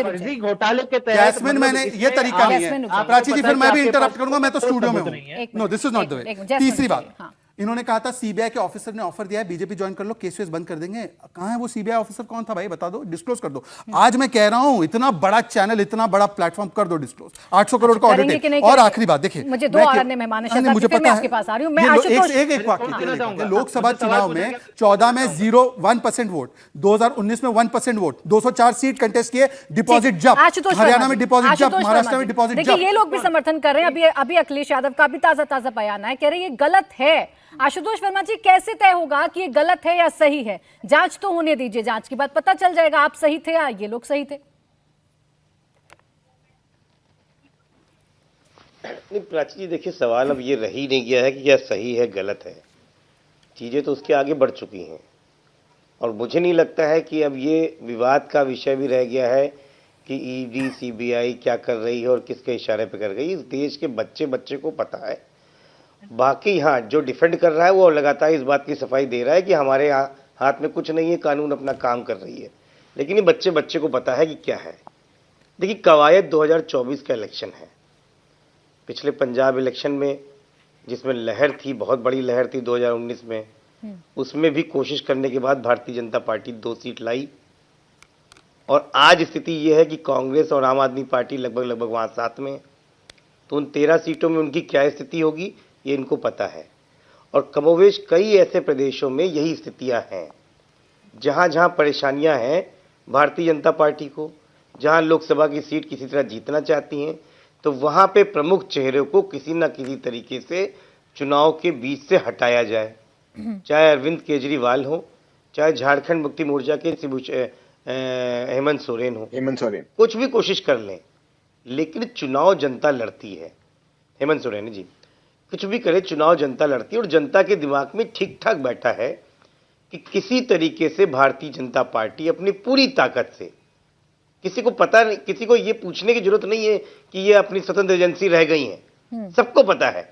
घोटाले के तहत जैस्मिन मैंने, ये तरीका नहीं है प्राची जी, फिर मैं भी इंटरप्ट करूंगा, मैं तो स्टूडियो में हूँ। No this is not the way. तीसरी बात, इन्होंने कहा था सीबीआई के ऑफिसर ने ऑफर दिया है बीजेपी ज्वाइन कर लो, केस बंद कर देंगे। कहां है वो सीबीआई ऑफिसर? कौन था भाई, बता दो, डिस्क्लोज कर दो। आज मैं कह रहा हूं इतना बड़ा चैनल, इतना बड़ा प्लेटफॉर्म, कर दो डिस्क्लोज। 800 करोड़ का ऑडिट। और आखिरी बात देखिए, मुझे दो और अन्य मेहमान मुझे पता है, एक वाक्य, लोकसभा चुनाव में 14 में 1% वोट, 2019 में 1% वोट, 204 सीट कंटेस्ट किए, डिपॉजिट जब्त, हरियाणा में डिपॉजिट जब्त, महाराष्ट्र में डिपॉजिट जब्त। देखिए ये लोग भी समर्थन कर रहे हैं। अभी अखिलेश यादव का भी ताजा बयान है, कह रहे हैं ये गलत है। आशुतोष वर्मा जी, कैसे तय होगा कि ये गलत है या सही है? जांच तो होने दीजिए, जांच के बाद पता चल जाएगा आप सही थे या ये लोग सही थे। नहीं प्राची जी, देखिए सवाल अब ये रही नहीं गया है कि क्या सही है गलत है, चीजें तो उसके आगे बढ़ चुकी हैं। और मुझे नहीं लगता है कि अब ये विवाद का विषय भी रह गया है कि ईडी सीबीआई क्या कर रही है और किसके इशारे पे कर रही है। इस देश के बच्चे को पता है। बाकी हाँ, जो डिफेंड कर रहा है वो लगातार इस बात की सफाई दे रहा है कि हमारे हाथ में कुछ नहीं है, कानून अपना काम कर रही है। लेकिन ये बच्चे को पता है कि क्या है। देखिए कवायद 2024 का इलेक्शन है। पिछले पंजाब इलेक्शन में जिसमें लहर थी, बहुत बड़ी लहर थी 2019 में, उसमें भी कोशिश करने के बाद भारतीय जनता पार्टी 2 सीट लाई। और आज स्थिति यह है कि कांग्रेस और आम आदमी पार्टी लगभग वहां साथ में। तो उन 13 सीटों में उनकी क्या स्थिति होगी ये इनको पता है। और कमोवेश कई ऐसे प्रदेशों में यही स्थितियां हैं जहां जहां परेशानियां हैं भारतीय जनता पार्टी को, जहां लोकसभा की सीट किसी तरह जीतना चाहती हैं, तो वहां पे प्रमुख चेहरों को किसी न किसी तरीके से चुनाव के बीच से हटाया जाए। चाहे अरविंद केजरीवाल हो, चाहे झारखंड मुक्ति मोर्चा के हेमंत सोरेन हो, कुछ भी कोशिश कर लें, लेकिन चुनाव जनता लड़ती है। हेमंत सोरेन जी कुछ भी करे, चुनाव जनता लड़ती है। और जनता के दिमाग में ठीक ठाक बैठा है कि किसी तरीके से भारतीय जनता पार्टी अपनी पूरी ताकत से, किसी को पता नहीं, किसी को ये पूछने की जरूरत नहीं है कि ये अपनी स्वतंत्र एजेंसी रह गई हैं, सबको पता है।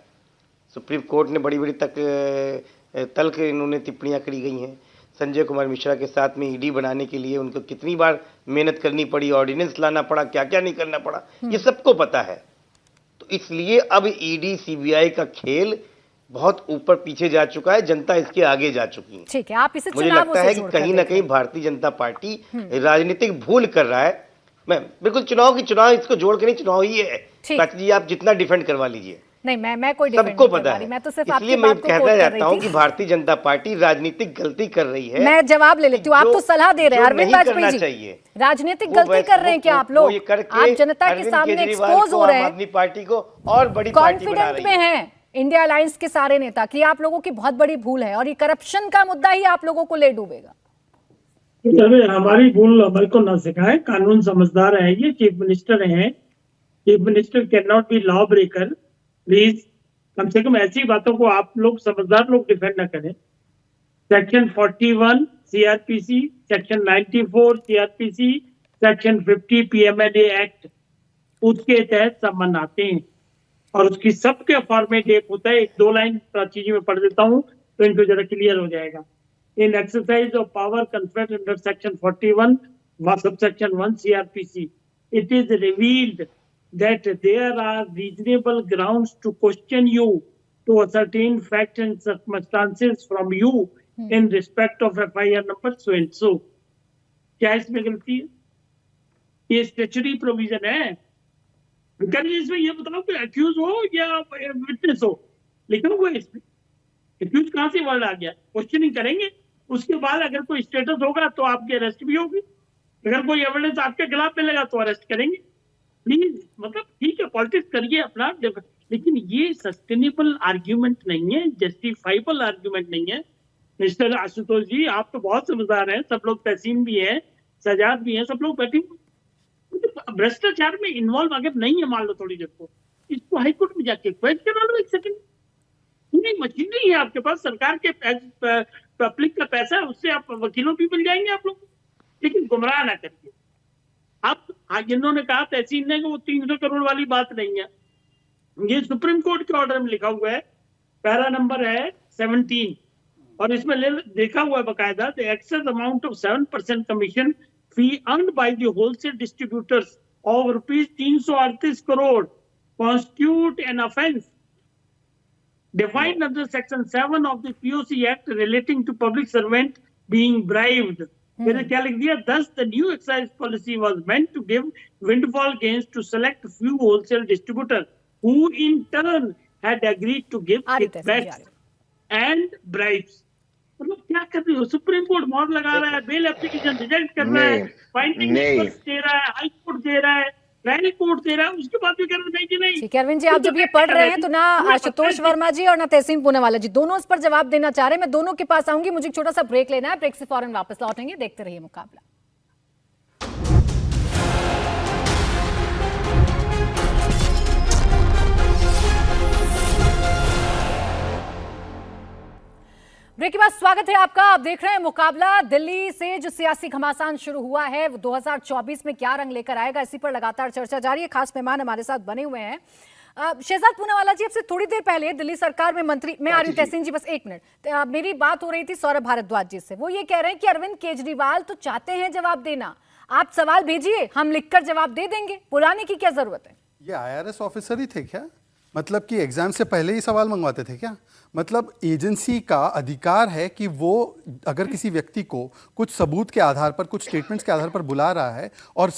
सुप्रीम कोर्ट ने बड़ी तल्ख इन्होंने टिप्पणियां करी गई हैं। संजय कुमार मिश्रा के साथ में ईडी बनाने के लिए उनको कितनी बार मेहनत करनी पड़ी, ऑर्डिनेंस लाना पड़ा, क्या क्या नहीं करना पड़ा, ये सबको पता है। तो इसलिए अब ईडी सीबीआई का खेल बहुत ऊपर पीछे जा चुका है, जनता इसके आगे जा चुकी है। ठीक है, आप इसे मुझे लगता है कि कहीं ना कहीं भारतीय जनता पार्टी राजनीतिक भूल कर रहा है। मैं बिल्कुल चुनाव इसको जोड़ के नहीं, चुनाव ही है। प्राची जी आप जितना डिफेंड करवा लीजिए, नहीं मैं कोई डिफेंड सबको नहीं पता करवा रही, है। मैं तो सिर्फ इसलिए आपकी मैं बात को कहना कोट कर चाहता रही हूं थी। कि भारतीय जनता पार्टी राजनीतिक गलती कर रही है। मैं जवाब ले लेती हूँ, आप तो सलाह दे रहे हैं अरविंद वाजपेयी जी, चाहिए राजनीतिक गलती कर रहे हैं क्या आप लोग? आप जनता के सामने एक्सपोज हो रहे हैं, आदमी पार्टी को और बड़ी पार्टी बना रही कॉन्फिडेंट में हैं इंडिया अलायंस के सारे नेता कि आप लोगों की बहुत बड़ी भूल है और ये करप्शन का मुद्दा ही आप लोगों को ले डूबेगा। हमारी भूल हमारे को ना सिखाए, कानून समझदार है, ये चीफ मिनिस्टर हैं, chief minister can not be law breaker. Please come से कम ऐसी बातों को आप लोग समझदार लोग डिफेंड ना करें। Section 41 CrPC, section 94 CrPC, section 50 PMLA act, उसके तहत समन आते हैं और उसकी सबके फॉर्मेट एक होता है। 1-2 लाइन प्राची जी में पढ़ देता हूँ तो इनको जरा क्लियर हो जाएगा। In exercise of power conferred under section 41 subsection 1 CRPC, it is revealed that there are reasonable grounds to question you to ascertain facts and circumstances from you in respect of FIR number so and so. क्या इसमें गलती है? ये statutory provision है। इसमें ये बताओ कि अक्यूज हो या विटनेस हो, लिखा हुआ है इसमें। एक्यूज कहां से वर्ड आ गया? क्वेश्चनिंग करेंगे, उसके बाद अगर कोई स्टेटस होगा तो आपकी अरेस्ट भी होगी, अगर कोई एविडेंस आपके खिलाफ मिलेगा तो अरेस्ट करेंगे। प्लीज, मतलब ठीक है पॉलिटिक्स करिए अपना, लेकिन ये सस्टेनेबल आर्ग्यूमेंट नहीं है, जस्टिफाइबल आर्ग्यूमेंट नहीं है। मिस्टर आशुतोष जी आप तो बहुत समझदार हैं, सब लोग, तहसीन भी है, सजाद भी है, सब लोग बैठे भ्रष्टाचार में इन्वॉल्व अगर नहीं है, मान लो थोड़ी देर को, इसको हाईकोर्ट में जाके क्वेश्चन करा लो। 1 सेकंड, पूरी मशीनरी है आपके पास, सरकार के पब्लिक का पैसा है, उससे आप वकीलों भी मिल जाएंगे आप लोग, लेकिन गुमराह ना करिए। अब इन्होंने कहा तहसील ने कि वो 300 करोड़ वाली बात नहीं है। ये सुप्रीम कोर्ट के ऑर्डर में लिखा हुआ है, पैरा नंबर है 17 और इसमें देखा हुआ है बकायदा, the excess amount of 7% commission fee earned by the wholesale distributors of ₹338 crore constitute an offence defined under section 7 of the POC Act relating to public servant being bribed. मैंने क्या लिख दिया? Thus, the new excise policy was meant to give windfall gains to select few wholesale distributors who in turn had agreed to give kickbacks and bribes. मतलब क्या कर रही हो? Supreme court मोहर लगा रहा है, बेल एप्लीकेशन रिजेक्ट कर रहा है, फाइंडिंग दे रहा है, हाई कोर्ट दे रहा है, ट्रायल कोर्ट दे रहा है, उसके बाद भी कह रहे नहीं जी नहीं। ठीक है अरविंद जी, आप जब ये पढ़ रहे हैं तो ना आशुतोष वर्मा जी और ना तहसीन पूनावाला जी दोनों इस पर जवाब देना चाह रहे हैं। मैं दोनों के पास आऊंगी, मुझे एक छोटा सा ब्रेक लेना है, ब्रेक से फौरन वापस लौटेंगे। देखते रहिए मुकाबला। ब्रेक के बाद स्वागत है आपका। आप देख रहे हैं मुकाबला। दिल्ली से जो सियासी घमासान शुरू हुआ है वो 2024 में क्या रंग लेकर आएगा, इसी पर लगातार चर्चा जारी है। खास मेहमान हमारे साथ बने हुए हैं। शहजाद पूनावाला जी, आपसे थोड़ी देर पहले दिल्ली सरकार में मंत्री, मैं आ रही हूं तहसीन जी, बस एक मिनट, मेरी बात हो रही थी सौरभ भारद्वाज जी से। वो ये कह रहे हैं कि अरविंद केजरीवाल तो चाहते हैं जवाब देना, आप सवाल भेजिए, हम लिखकर जवाब दे देंगे, बुलाने की क्या जरूरत है? ये IRS ऑफिसर ही थे क्या? मतलब कि एग्जाम से पहले ही सवाल मंगवाते थे क्या? मतलब एजेंसी का अधिकार है कि वो अगर किसी व्यक्ति को कुछ सबूत के आधार पर, कुछ स्टेटमेंट्स के आधार पर बुला रहा है और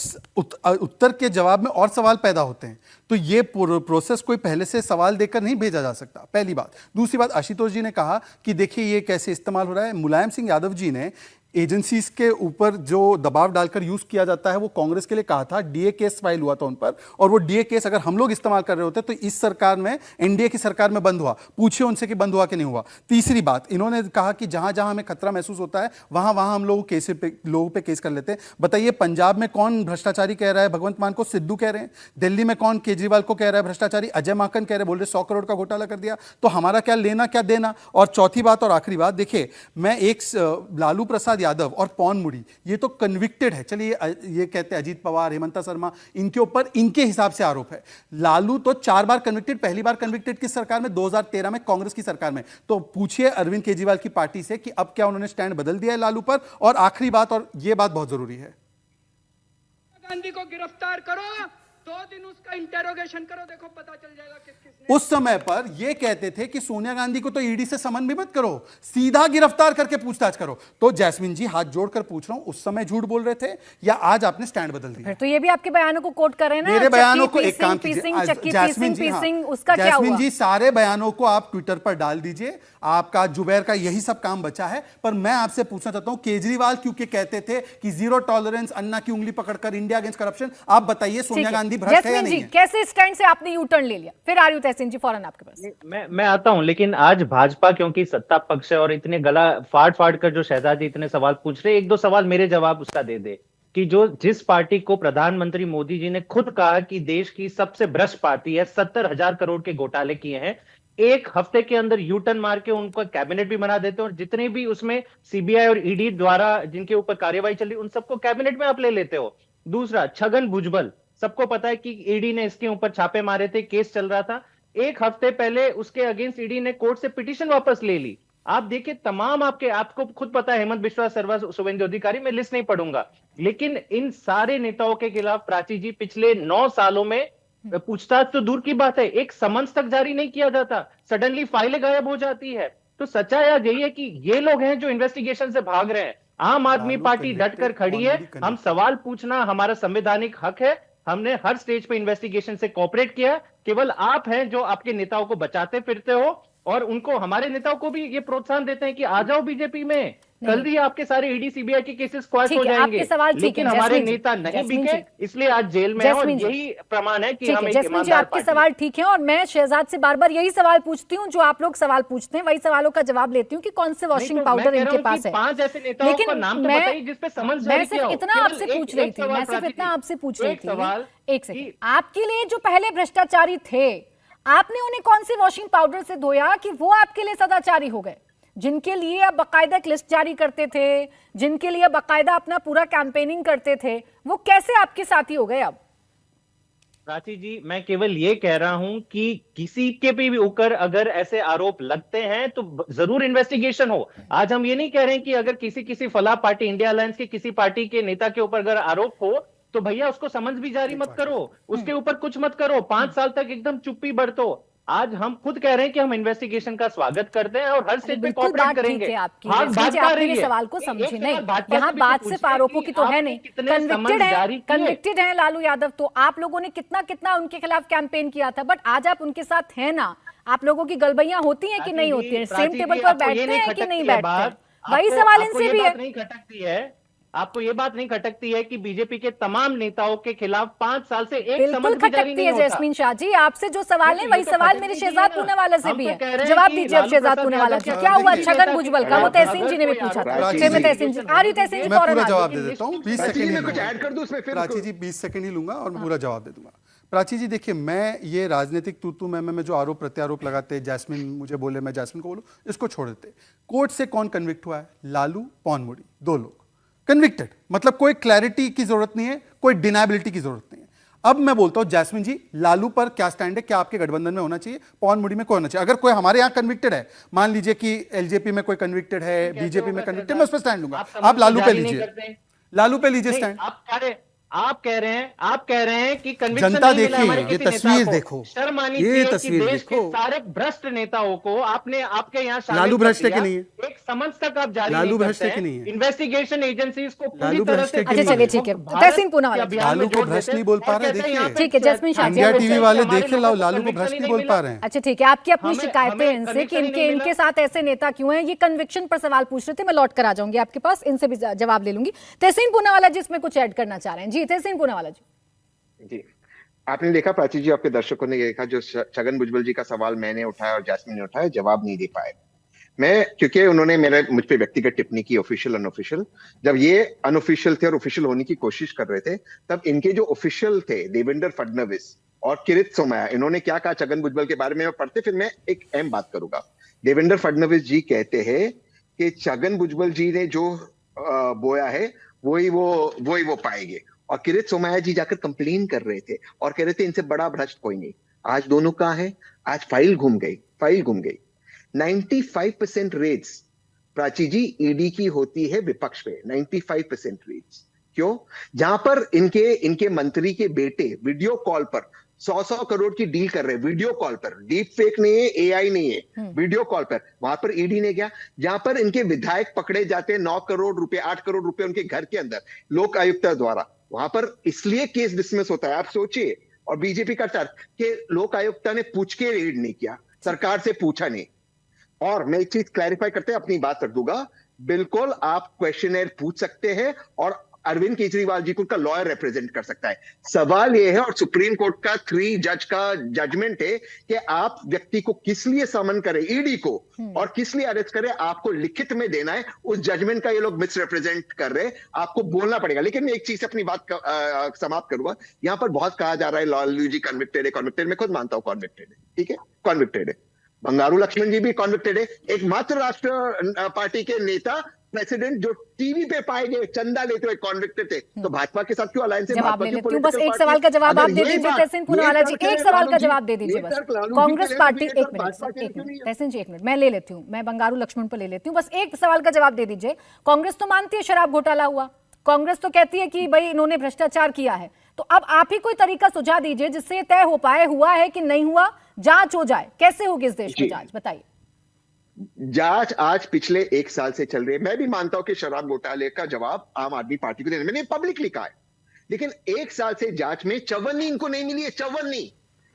उत्तर के जवाब में और सवाल पैदा होते हैं, तो ये प्रोसेस कोई पहले से सवाल देकर नहीं भेजा जा सकता, पहली बात। दूसरी बात, आशुतोष जी ने कहा कि देखिए ये कैसे इस्तेमाल हो रहा है। मुलायम सिंह यादव जी ने एजेंसीज के ऊपर जो दबाव डालकर यूज किया जाता है वो कांग्रेस के लिए कहा था। डीए केस फाइल हुआ था उन पर, और वो डीए केस अगर हम लोग इस्तेमाल कर रहे होते तो इस सरकार में, एनडीए की सरकार में बंद हुआ। पूछिए उनसे कि बंद हुआ कि नहीं हुआ। तीसरी बात, इन्होंने कहा कि जहां जहां हमें खतरा महसूस होता है वहां वहां हम लोगों पे केस कर लेते हैं। बताइए पंजाब में कौन भ्रष्टाचारी कह रहा है? भगवंत मान को सिद्धू कह रहे हैं। दिल्ली में कौन केजरीवाल को कह रहा है भ्रष्टाचारी? अजय माकन कह रहे, बोल रहे 100 करोड़ का घोटाला कर दिया। तो हमारा क्या लेना क्या देना? और चौथी बात और आखिरी बात, देखिए मैं लालू प्रसाद यादव और पवन मुड़ी ये तो कन्विक्टेड है। चलिए ये कहते हैं अजीत पवार, हेमंता शर्मा, इनके ऊपर इनके हिसाब से आरोप है। लालू तो 4 बार कन्विक्टेड, पहली बार कन्विक्टेड किस सरकार में? 2013 में कांग्रेस की सरकार में। तो पूछिए अरविंद केजरीवाल की पार्टी से कि अब क्या उन्होंने स्टैंड बदल दिया है लालू पर? और आखिरी बात, और यह बात बहुत जरूरी है, गांधी को गिरफ्तार करो, 2 दिन उसका इंटेरोगेशन करो, देखो पता चल जाएगा किसने। उस समय पर यह कहते थे कि सोनिया गांधी को तो ईडी से समन भी मत करो, सीधा गिरफ्तार करके पूछताछ करो। तो जैस्मिन जी हाथ जोड़कर पूछ रहा हूं, उस समय झूठ बोल रहे थे या आज आपने स्टैंड बदल दिया? फिर तो ये भी आपके बयानों को कोट कर रहे हैं ना? मेरे बयानों को एक काम कीजिए जैस्मिन जी, उसका क्या हुआ? जैस्मिन जी सारे बयानों को आप ट्विटर पर डाल दीजिए, आपका जुबैर का यही सब काम बचा है। पर मैं आपसे पूछना चाहता हूं, केजरीवाल क्योंकि कहते थे कि जीरो टॉलरेंस, अन्ना की उंगली पकड़कर इंडिया अगेंस्ट करप्शन, आप बताइए सोनिया गांधी भ्रष्ट है या नहीं है? कैसे स्टैंड से आपने यू टर्न ले लिया? फिर आ रही हूं तहसीन जी, फौरन आपके पास। मैं आता हूं, लेकिन आज भाजपा क्योंकि सत्ता पक्ष है और इतने गला फाड़ फाड़ कर जो शहजाद जी इतने सवाल पूछ रहे, 1-2 सवाल मेरे जवाब उसका दे दे कि जिस पार्टी को प्रधानमंत्री मोदी जी ने खुद कहा कि देश की सबसे भ्रष्ट पार्टी है, 70,000 करोड़ के घोटाले किए हैं, एक हफ्ते के अंदर यू टर्न मार के उनको कैबिनेट भी बना देते हैं, और जितने भी उसमें सीबीआई और ईडी द्वारा जिनके ऊपर कार्यवाही चली उन सबको कैबिनेट में आप ले लेते हो। दूसरा, छगन भुजबल, सबको पता है कि ईडी ने इसके ऊपर छापे मारे थे, केस चल रहा था, 1 हफ्ते पहले उसके अगेंस्ट ईडी ने कोर्ट से पिटीशन वापस ले ली। आप देखिए तमाम आपको खुद पता है, हेमंत बिश्वा शर्मा, शुभेंदु अधिकारी, मैं लिस्ट नहीं पढ़ूंगा, लेकिन इन सारे नेताओं के खिलाफ प्राची जी पिछले 9 सालों में पूछताछ तो दूर की बात है, एक समन्स तक जारी नहीं किया जाता, सडनली फाइलें गायब हो जाती है। तो सच्चाई आज यही है कि ये लोग हैं जो इन्वेस्टिगेशन से भाग रहे हैं। आम आदमी पार्टी डट कर खड़ी है, हम सवाल पूछना हमारा संवैधानिक हक है, हमने हर स्टेज पे इन्वेस्टिगेशन से कोऑपरेट किया। केवल आप हैं जो आपके नेताओं को बचाते फिरते हो, और उनको, हमारे नेताओं को भी ये प्रोत्साहन देते हैं कि आ जाओ बीजेपी में, जल्दी आपके सारे ईडी सीबीआई के केसेस क्वैश हो जाएंगे। लेकिन हमारे नेता नहीं बिके, इसलिए आज जेल में है, और यही प्रमाण है कि हम एक ईमानदार पार्टी हैं। आपके सवाल ठीक है, और मैं शहजाद से बार बार यही सवाल पूछती हूँ जो आप लोग सवाल पूछते हैं, वही सवालों का जवाब लेती हूँ कि कौन से वॉशिंग पाउडर इनके पास है। 5 ऐसे नेताओं का नाम तो बताइए जिस पे समन्स जारी किया हो। मैं सिर्फ इतना आपसे पूछ रही थी, एक सेकंड, आपके लिए जो पहले भ्रष्टाचारी थे, आपने उन्हें कौन सी वॉशिंग पाउडर से धोया कि वो आपके लिए सदाचारी हो गए? जिनके लिए आप बाकायदा एक लिस्ट जारी करते थे, जिनके लिए बाकायदा अपना पूरा कैंपेनिंग करते थे, वो कैसे आपके साथी हो गए अब? प्राची जी, मैं केवल ये कह रहा हूं कि किसी के भी ऊपर अगर ऐसे आरोप लगते हैं तो जरूर इन्वेस्टिगेशन हो। आज हम ये नहीं कह रहे हैं कि अगर किसी फलाह पार्टी, इंडिया अलायंस के किसी पार्टी के नेता के ऊपर अगर आरोप हो तो भैया उसको समन्स भी जारी मत करो, उसके ऊपर कुछ मत करो, 5 साल तक एकदम चुप्पी बरतो। आज हम खुद कह रहे हैं कि हम इन्वेस्टिगेशन का स्वागत करते हैं और हर स्टेज पे बिल्कुल कोऑपरेट बात ठीक करेंगे। है आपकी, हाँ, लेकिन बात जी, कर आप रही मेरे है। सवाल को समझे एक नहीं। सवाल भाजपा यहाँ से भी बात तो सिर्फ पूछिए आरोपों कि की तो है आपने नहीं, कितने कन्विक्टेड समन्स जारी है, किए? कन्विक्टेड है लालू यादव, तो आप लोगों ने कितना कितना उनके खिलाफ कैंपेन किया था, बट आज आप उनके साथ हैं ना, आप लोगों की गलबैयां होती हैं कि नहीं होती हैं, सेम टेबल पर बैठते हैं कि नहीं बैठते हैं, वही सवाल इनसे भी है। नहीं खटकती है, आपको ये बात नहीं खटकती है कि बीजेपी के तमाम नेताओं के खिलाफ 5 साल से एक बिल्कुल समझ भी जारी खटकती नहीं है होता। जैस्मीन शाह जी, आपसे जो सवाल है ये वही तो सवाल खटकती मेरे ही शहजाद है ना। पूनावाला से हम भी तो है। कह रहे हैं जवाब कि दीजिए अब लालू शहजाद प्रसाद पूनावाला यादव जी, के क्या हुआ देखिए, छगन जैसा भुजबल कि का? वो अगर तहसीन जी ने भी कोई पूछा था, प्राची चेमे जी- तहसीन जी आ रही, तहसीन जी मैं फौरन पूरा आ जवाब जाइए। दे देता हूँ, 20 प्राची सेकंड जी ही मैं कुछ लूंगा। ऐड कर दूं उसमें फिर प्राची जी 20 सेकंड ही लूंगा और मैं पूरा जवाब दे दूंगा। प्राची जी देखिए, मैं ये राजनीतिक तू में जो आरोप प्रत्यारोप लगाते, जैस्मिन मुझे बोले, मैं जैस्मिन को बोलूं, इसको छोड़ देते। कोर्ट से कौन कन्विक्ट हुआ है? लालू, पवन मुड़ी, 2 लोग कन्विक्टेड। मतलब कोई क्लैरिटी की जरूरत नहीं है, कोई डिनाबिलिटी की जरूरत नहीं है। अब मैं बोलता हूं जैस्मिन जी, लालू पर क्या स्टैंड है? क्या आपके गठबंधन में होना चाहिए? पवन मुड़ी में कौन होना चाहिए? अगर कोई हमारे यहां कन्विक्टेड है, मान लीजिए कि एलजेपी में कोई कन्विक्टेड है, बीजेपी में कन्विक्टेड, मैं उस पर स्टैंड लूंगा। आप लालू पे लीजिए, लालू पे लीजिए स्टैंड। आप कह रहे हैं कि कन्विक्शन जनता नहीं मिला देखिए, हमारे ये किसी नेता तस्वीर को। देखो, शर्म आनी ये चाहिए कि तस्वीर देश के देखो। सारे भ्रष्ट नेताओं को आपने आपके यहाँ शामिल लालू कर भ्रष्ट है दिया। कि नहीं है? एक समन्स तक आप जारी लालू नहीं भ्रष्ट करते है कि नहीं है? इन्वेस्टिगेशन एजेंसीज को पूरी लालू तरह भ्रष्ट से है कि अच्छा नहीं चलिए है? ठीक है, भारत तहसीन पूनावाला के जी। अभियान में लालू को जोड़ भ्रष्ट देते नहीं बोल पा और रहे, कहते हैं देखिए। यहाँ पे ठीक है, जैस्मिन शाह जी, इंडिया आप टीवी बोलिए। वाले हमारे देखिए, लोगों को लालू को conviction भ्रष्ट ही नहीं नहीं बोल पा मिला। रहे हैं। अच्छा ठीक है, आपकी अपनी हमें- शिकायतें हमें इनसे कि conviction ही इनके नहीं इनके मिला। साथ ऐसे नेता क्यों हैं, ये कन्विक्शन पर सवाल पूछ रहे थे, मैं लौट कर आ जाऊंगी आपके पास, इनसे भी जवाब ले लूंगी। तहसीन पूनावाला जी इसमें कुछ ऐड करना चाह रहे हैं? जी तहसीन पूनावाला जी। जी, आपने देखा प्राची जी, आपके दर्शकों ने ये देखा, जो छगन भुजबल जी का सवाल मैंने उठाया और जैस्मिन ने उठाया, जवाब नहीं दे पाए। मैं, क्योंकि उन्होंने मुझ पे व्यक्तिगत टिप्पणी की, ऑफिशियल अनऑफिशियल। जब ये अनऑफिशियल थे और ऑफिशियल होने की कोशिश कर रहे थे, तब इनके जो ऑफिशियल थे देवेंद्र फडणवीस और किरीट सोमैया, इन्होंने क्या कहा छगन भुजबल के बारे में पढ़ते, फिर मैं एक अहम बात करूंगा। देवेंद्र फडणवीस जी कहते हैं कि छगन भुजबल जी ने जो बोया है वही वो पाएंगे, और किरीट सोमैया जी जाकर कंप्लेन कर रहे थे और कह रहे थे इनसे बड़ा भ्रष्ट कोई नहीं। आज दोनों कहां है? आज फाइल घूम गई। 95% रेट्स प्राची जी ईडी की होती है विपक्ष पे, 95% रेट्स। क्यों? जहां पर इनके मंत्री के बेटे वीडियो कॉल पर 100 करोड़ की डील कर रहे हैं, वीडियो कॉल पर, डीप फेक नहीं है, एआई नहीं है, वीडियो कॉल पर, वहां पर ईडी ने क्या? जहां पर इनके विधायक पकड़े जाते हैं 9 करोड़ रुपए, 8 करोड़ रुपए उनके घर के अंदर लोक आयुक्त द्वारा, वहां पर इसलिए केस डिसमिस होता है। आप सोचिए, और बीजेपी का तर्क कि लोक आयुक्त ने पूछ के रेड नहीं किया, सरकार से पूछा नहीं। और मैं एक चीज क्लैरिफाई करते हैं, अपनी बात रख दूंगा, बिल्कुल आप क्वेश्चनर पूछ सकते हैं और अरविंद केजरीवाल जी को उनका लॉयर रिप्रेजेंट कर सकता है। सवाल यह है, और सुप्रीम कोर्ट का 3 जज का जजमेंट है, कि आप व्यक्ति को किस लिए समन करें, ईडी को, और किस लिए अरेस्ट करें, आपको लिखित में देना है। उस जजमेंट का ये लोग मिस रिप्रेजेंट कर रहे हैं, आपको बोलना पड़ेगा। लेकिन मैं एक चीज से अपनी बात समाप्त करूंगा। यहां पर बहुत कहा जा रहा है लालू जी कन्विक्टेड है, मैं खुद मानता हूं कन्विक्टेड है, ठीक है, कन्विक्टेड है। बंगारू लक्ष्मण जी भी कन्विक्टेड है, एकमात्र राष्ट्र पार्टी के नेता, प्रेसिडेंट जो टीवी पे पाए गए चंदा लेते हुए कॉन्विक्टेड थे, तो भाजपा के साथ क्यों अलायंस है? जवाब ले लेती हूँ, बस एक सवाल का जवाब आप दे दीजिए तहसीन पूनावाला जी, एक सवाल का जवाब दे दीजिए बस। कांग्रेस पार्टी, एक मिनट तहसीन जी, एक मिनट मैं ले लेती हूँ, मैं बंगारू लक्ष्मण पर ले लेती हूँ, बस एक सवाल का जवाब दे दीजिए। कांग्रेस तो मानती है शराब घोटाला हुआ, कांग्रेस तो कहती है कि भाई इन्होंने भ्रष्टाचार किया है, तो अब आप ही कोई तरीका सुझा दीजिए जिससे तय हो पाए हुआ है कि नहीं हुआ, जांच हो जाए। कैसे होगी इस देश में जांच, बताइए। जांच आज पिछले 1 साल से चल रही है। मैं भी मानता हूं कि शराब घोटाले का जवाब आम आदमी पार्टी को देना, मैंने पब्लिकली कहा है, लेकिन 1 साल से जांच में चवन्नी इनको नहीं मिली है, चवन्नी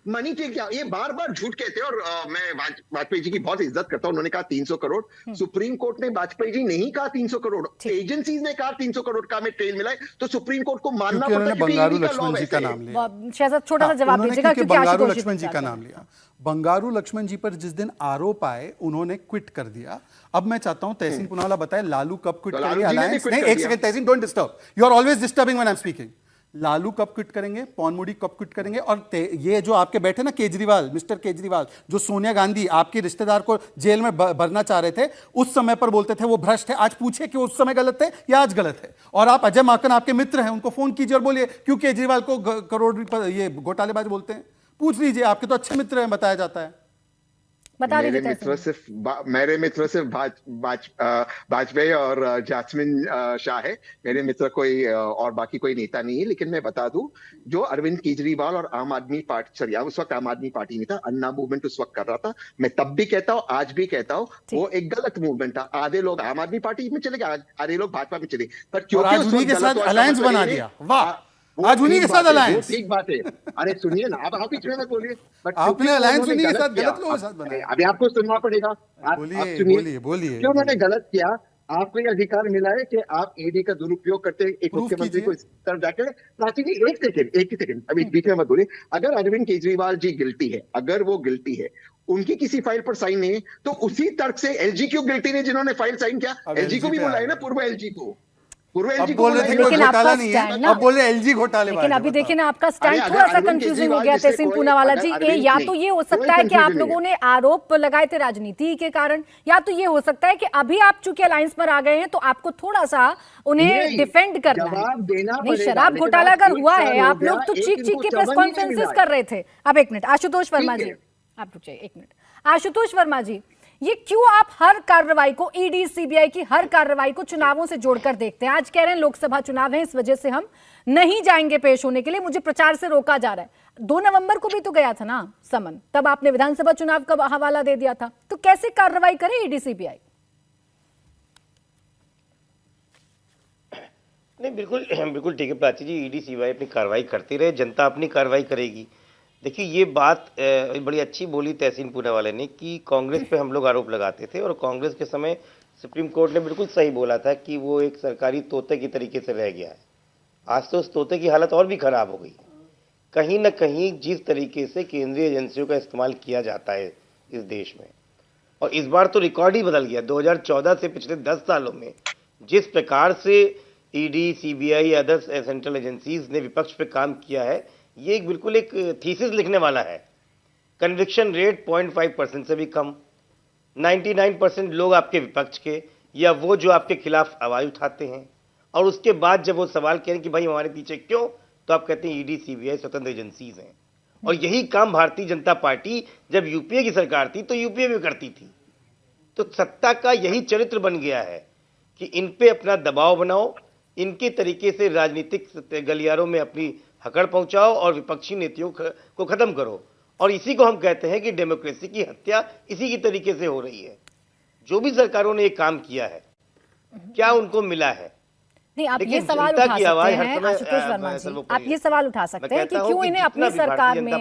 मनी टेक। क्या ये बार बार झूठ कहते हैं, और मैं वाजपेयी जी की बहुत इज्जत करता हूं, उन्होंने कहा 300 करोड़, सुप्रीम कोर्ट ने वाजपेयी जी नहीं कहा 300 करोड़, एजेंसीज ने कहा 300 करोड़ का हमें ट्रेन मिला है, तो सुप्रीम कोर्ट को मानना पड़ता है, क्योंकि बंगारू लक्ष्मण जी का नाम लिया। शहजाद छोटा सा जवाब दीजिएगा, क्योंकि बंगारू लक्ष्मण जी का नाम लिया। बंगारू लक्ष्मण जी पर जिस दिन आरोप आए उन्होंने क्विट कर दिया। अब मैं चाहता हूं तहसीन पूनावाला बताए लालू कब क्विट करेंगे अलायंस? नहीं, एक second Tehseen, don't disturb, you are always disturbing when I am speaking. Lalu कब क्विट करेंगे, पौनमुडी कब क्विट करेंगे, और ये जो आपके बैठे ना केजरीवाल, मिस्टर केजरीवाल, जो सोनिया गांधी आपके रिश्तेदार को जेल में भरना चाह रहे थे, उस समय पर बोलते थे वो भ्रष्ट है, आज पूछिए कि उस समय गलत थे या आज गलत है। और आप अजय माकन आपके मित्र हैं, उनको फोन कीजिए और बोलिए क्यों केजरीवाल को करोड़ ये घोटालेबाज बोलते हैं, पूछ लीजिए, आपके तो अच्छे मित्र हैं, बताया जाता है। बता मेरे दीजिए मित्र सिर्फ वाजपेयी और जास्मिन शाह है। मेरे मित्र कोई और बाकी कोई नेता नहीं है। लेकिन मैं बता दूं, जो अरविंद केजरीवाल और आम आदमी पार्टी, सॉरी उस वक्त आम आदमी पार्टी नहीं था, अन्ना मूवमेंट उस वक्त कर रहा था, मैं तब भी कहता हूं, आज भी कहता हूं, वो एक गलत मूवमेंट था। आधे लोग आम आदमी पार्टी में चले गए, आधे लोग भाजपा में चले, पर क्योंकि आज उन्हीं के साथ अलायंस बना दिया। वाह, आज उन्हीं के साथ अलायंस। ठीक बात है। अरे सुनिए ना, आप बीच में मत बोलिए। आपने अलायंस उन्हीं के साथ, गलत लोगों के साथ बनाया। अभी आपको सुनना पड़ेगा। बोलिए। क्यों उन्होंने गलत किया? आपको ये अधिकार मिला है कि आप ईडी का दुरुपयोग करते हैं एक मुख्यमंत्री को इस तरफ जाकर। प्राची जी एक ही सेकंड अभी बीच में मत बोलिए। अगर अरविंद केजरीवाल जी गिल्टी है, अगर वो गिल्टी है, उनकी किसी फाइल पर साइन नहीं है, तो उसी तर्क से एलजी क्यों गिल्टी नहीं, जिन्होंने फाइल साइन किया? एलजी को भी बुलाए ना, पूर्व एलजी को। अब बोल रहे थे कोई घोटाला नहीं है, अब बोले एलजी घोटाले। लेकिन अभी देखिए ना, आपका स्टैंड थोड़ा सा कंफ्यूजिंग हो गया तहसीन पूनावाला जी। या तो ये हो सकता है कि आप लोगों ने आरोप लगाए थे राजनीति के कारण, या तो ये हो सकता है कि अभी आप चूंकि अलायंस पर आ गए हैं तो आपको थोड़ा सा उन्हें डिफेंड करना है। नहीं, शराब घोटाला अगर हुआ है, आप लोग तो चीख के प्रेस कॉन्फ्रेंसेस कर रहे थे। अब एक मिनट आशुतोष वर्मा जी, आप रुक जाइए एक मिनट। आशुतोष वर्मा जी, ये क्यों आप हर कार्रवाई को, ईडी सीबीआई की हर कार्रवाई को चुनावों से जोड़कर देखते हैं? आज कह रहे हैं लोकसभा चुनाव है, इस वजह से हम नहीं जाएंगे पेश होने के लिए, मुझे प्रचार से रोका जा रहा है। 2 नवंबर को भी तो गया था ना समन, तब आपने विधानसभा चुनाव का हवाला दे दिया था। तो कैसे कार्रवाई करे ईडी सीबीआई? नहीं, बिल्कुल ठीक है प्राची जी, ईडी सीबीआई अपनी कार्रवाई करती रहे, जनता अपनी कार्रवाई करेगी। देखिए, ये बात बड़ी अच्छी बोली तहसीन पूनावाला ने कि कांग्रेस पे हम लोग आरोप लगाते थे, और कांग्रेस के समय सुप्रीम कोर्ट ने बिल्कुल सही बोला था कि वो एक सरकारी तोते की तरीके से रह गया है। आज तो उस तोते की हालत और भी खराब हो गई। कहीं ना कहीं जिस तरीके से केंद्रीय एजेंसियों का इस्तेमाल किया जाता है इस देश में, और इस बार तो रिकॉर्ड ही बदल गया। 2014 से पिछले 10 सालों में जिस प्रकार से ED, CBI, other central agencies ने विपक्ष पे काम किया है, ये बिल्कुल एक थीसिस लिखने वाला है। कन्विक्शन रेट 0.5% से भी कम, 99% लोग आपके विपक्ष के या वो जो आपके खिलाफ आवाज उठाते हैं, और उसके बाद जब वो सवाल करें कि भाई हमारे पीछे क्यों, तो आप कहते हैं ईडी सीबीआई स्वतंत्र एजेंसीज हैं। और यही काम भारतीय जनता पार्टी जब यूपीए की सरकार थी तो यूपीए में करती थी। तो सत्ता का यही चरित्र बन गया है कि इन पे अपना दबाव बनाओ, इनके तरीके से राजनीतिक गलियारों में अपनी हकड़ पहुंचाओ और विपक्षी नीतियों को खत्म करो। और इसी को हम कहते हैं कि डेमोक्रेसी की हत्या इसी की तरीके से हो रही है। जो भी सरकारों ने ये काम किया है, क्या उनको मिला है? नहीं, आप ये सवाल उठा सकते हैं आशुतोष वर्मा जी, आप ये सवाल उठा सकते हैं कि क्यों इन्हें अपनी सरकार में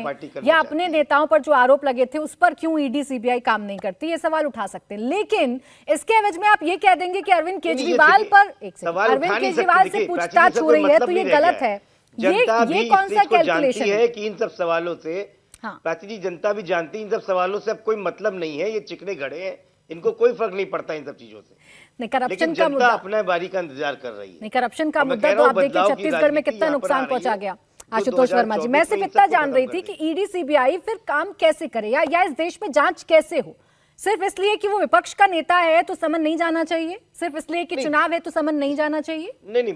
या अपने नेताओं पर जो आरोप लगे थे उस पर क्यों ईडी सीबीआई काम नहीं करती, ये सवाल उठा सकते हैं। लेकिन इसके एवज में आप ये कह देंगे कि अरविंद केजरीवाल पर, अरविंद केजरीवाल से पूछताछ हो रही है तो ये गलत है। ये कौन सा कैलकुलेशन है कि इन सब सवालों से, प्राची जी, जनता भी जानती है इन सब सवालों से अब कोई मतलब नहीं है। ये चिकने घड़े हैं, इनको कोई फर्क नहीं पड़ता इन सब चीजों से। नहीं, करप्शन का मुद्दा, अपना बारी का इंतजार कर रही है। नहीं, करप्शन का मुद्दा तो आप देखिए छत्तीसगढ़ में कितना नुकसान पहुंचा गया। आशुतोष वर्मा जी, मैं सिर्फ इतना जान रही थी कि ईडी सीबीआई फिर काम कैसे करे, या इस देश में जांच कैसे हो? सिर्फ इसलिए कि वो विपक्ष का नेता है तो समन नहीं जाना चाहिए? सिर्फ इसलिए कि चुनाव है तो समन नहीं जाना चाहिए? नहीं,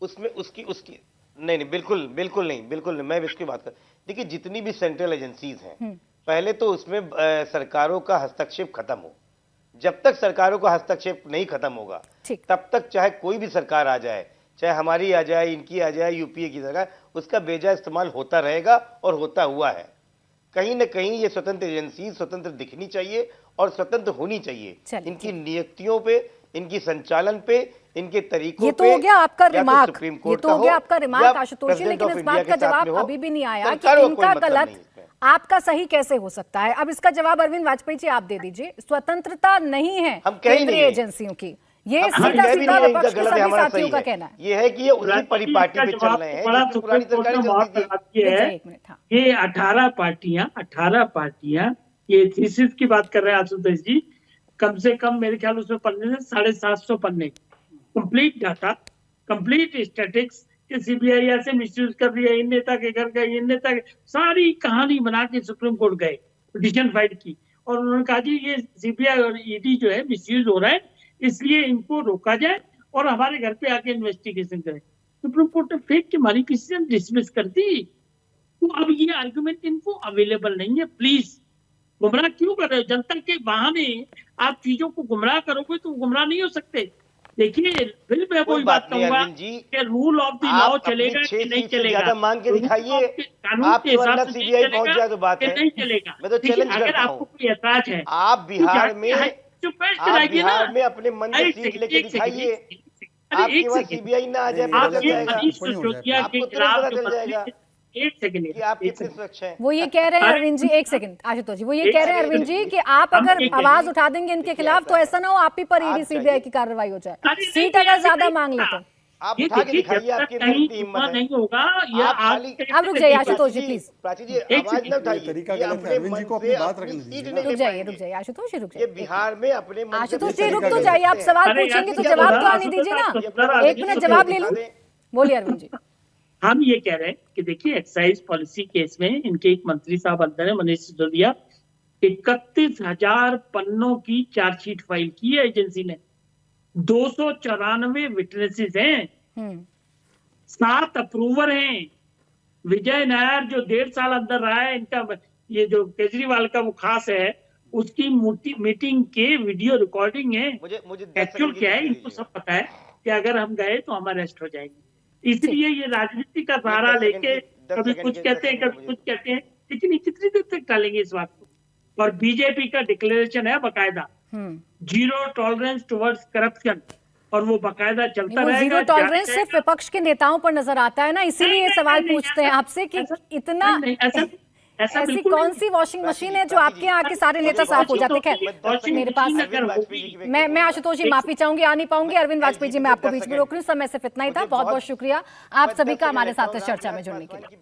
उसमें उसकी नहीं, बिल्कुल नहीं, मैं इसकी बात कर। देखिए, जितनी भी सेंट्रल एजेंसीज हैं, पहले तो उसमें सरकारों का हस्तक्षेप खत्म हो। जब तक सरकारों का हस्तक्षेप नहीं खत्म होगा, तब तक चाहे कोई भी सरकार आ जाए, चाहे हमारी आ जाए, इनकी आ जाए, यूपीए की सरकार, उसका बेजा इस्तेमाल होता रहेगा और होता हुआ है। कहीं ना कहीं ये स्वतंत्र एजेंसी स्वतंत्र दिखनी चाहिए और स्वतंत्र होनी चाहिए। इनकी नियुक्तियों पे, इनकी संचालन पे, इनके तरीकों ये तो हो गया आपका रिमार्क, ये तो हो गया आपका रिमार्क आशुतोष जी, लेकिन इस बात का जवाब अभी भी नहीं आया कि इनका गलत आपका सही कैसे हो सकता है। अब इसका जवाब अरविंद वाजपेयी जी आप दे दीजिए। स्वतंत्रता नहीं है केंद्रीय एजेंसियों की, ये सीधा विपक्ष के सभी साथियों का कहना है। ये है कि ये उसी परिपाटी पे चल रहे हैं। पुरानी सरकारी ये 18 पार्टियां ये थीसिस की बात कर रहे हैं आशुतोष जी। कम से कम मेरे ख्याल उसमें पन्ने 750 पन्ने, कंप्लीट डाटा, कंप्लीट स्टैटिक्स, कि सीबीआई ऐसे मिसयूज कर रही है, इन नेता के घर गए, इन नेता के, सारी कहानी बना के सुप्रीम कोर्ट गए, पिटीशन फाइल की, और उन्होंने कहा जी ये सीबीआई और ईडी जो है मिसयूज हो रहा है, इसलिए इनको रोका जाए और हमारे घर पे आके इन्वेस्टिगेशन करें। सुप्रीम कोर्ट ने फेक के हमारी डिसीजन डिसमिस कर दी। तो अब ये आर्गुमेंट इनको अवेलेबल नहीं है। प्लीज, गुमराह क्यों कर रहे हो? जनता के बहाने आप चीजों को गुमराह करोगे तो गुमराह नहीं हो सकते। देखिए, फिर मैं वही बात कहूंगा कि रूल ऑफ द लॉ चलेगा कि नहीं चलेगा, मांग के दिखाइए, कानून के हिसाब से सीबीआई पहुंच जाए तो बात है, नहीं चलेगा। मैं तो चैलेंज अगर करता आपको हूं, कोई ऐतराज है, आप बिहार में बिहार में अपने मन से सीट लेके दिखाइए, आपके पास सीबीआई ना आ जाए, आप पता चल ये जाएगा, मनीष सिसोदिया के आपको तुरंत खिलाफ पता जो चल जाएगा एक सेकंड कि आप कितने सुरक्षा हैं। वो ये कह रहे हैं अरविंद जी, एक सेकंड आशुतोष जी, वो ये कह रहे हैं अरविंद जी कि आप अगर आवाज उठा देंगे इनके खिलाफ तो ऐसा ना हो आप ही पर ईडी सीबीआई की कार्रवाई हो जाए, सीट अगर ज्यादा मांग लेते हैं। आप उठा के दिखाइए, आपकी हिम्मत है। नहीं होगा ये अब रुक जाइए आशुतोष जी प्लीज, प्राची जी आवाज न उठाइए, तरीका ये गलत है। अपने अरविंद जी मन को अपनी से बात अपनी रखने सीट दीजिए। नहीं ले रुक पाएंगे। जाइए आशुतोष जी, रुक ये जाइए बिहार में अपने मन से आशुतोष जी फैसले रुक कर तो सकते जाइए, आप हैं। सवाल अरे पूछेंगे तो यार, जवाब तो यार, आने दीजिए ना, यार, एक मिनट जवाब ले लूं। बोलिए अरविंद जी। हम ये कह रहे हैं कि देखिए, एक्साइज पॉलिसी केस में इनके एक मंत्री साहब अंदर है, मनीष सिसोदिया, 31,000 पन्नों की चार्जशीट फाइल की है एजेंसी ने, 294 विटनेसेस हैं, 7 अप्रूवर हैं। विजय नायर जो 1.5 साल अंदर रहा है, इनका ये जो केजरीवाल का वो खास है, उसकी मीटिंग के वीडियो रिकॉर्डिंग है। मुझे एक्चुअल क्या है इनको सब पता है कि अगर हम गए तो हम अरेस्ट हो जाएंगे, इसलिए ये राजनीति का सहारा लेके कभी कुछ कहते हैं कभी कुछ कहते हैं, लेकिन ये कितनी देर तक टालेंगे इस बात को। और बीजेपी का डिक्लेरेशन है बकायदा, 0 टॉलरेंस टुवर्ड्स करप्शन, और वो बकायदा चलता रहेगा। जीरो टॉलरेंस सिर्फ विपक्ष के नेताओं पर नजर आता है ना, इसीलिए ये सवाल पूछते हैं आपसे कि इतना ऐसी कौन सी वॉशिंग मशीन है जो आपके यहाँ के सारे नेता साफ हो जाते। खैर मेरे पास मैं आशुतोष जी माफी चाहूंगी, आ नहीं पाऊंगी। अरविंद वाजपेयी जी मैं आपको बीच में रोक रही हूँ, समय सिर्फ इतना ही था। बहुत बहुत शुक्रिया आप सभी का हमारे साथ इस चर्चा में जुड़ने के लिए।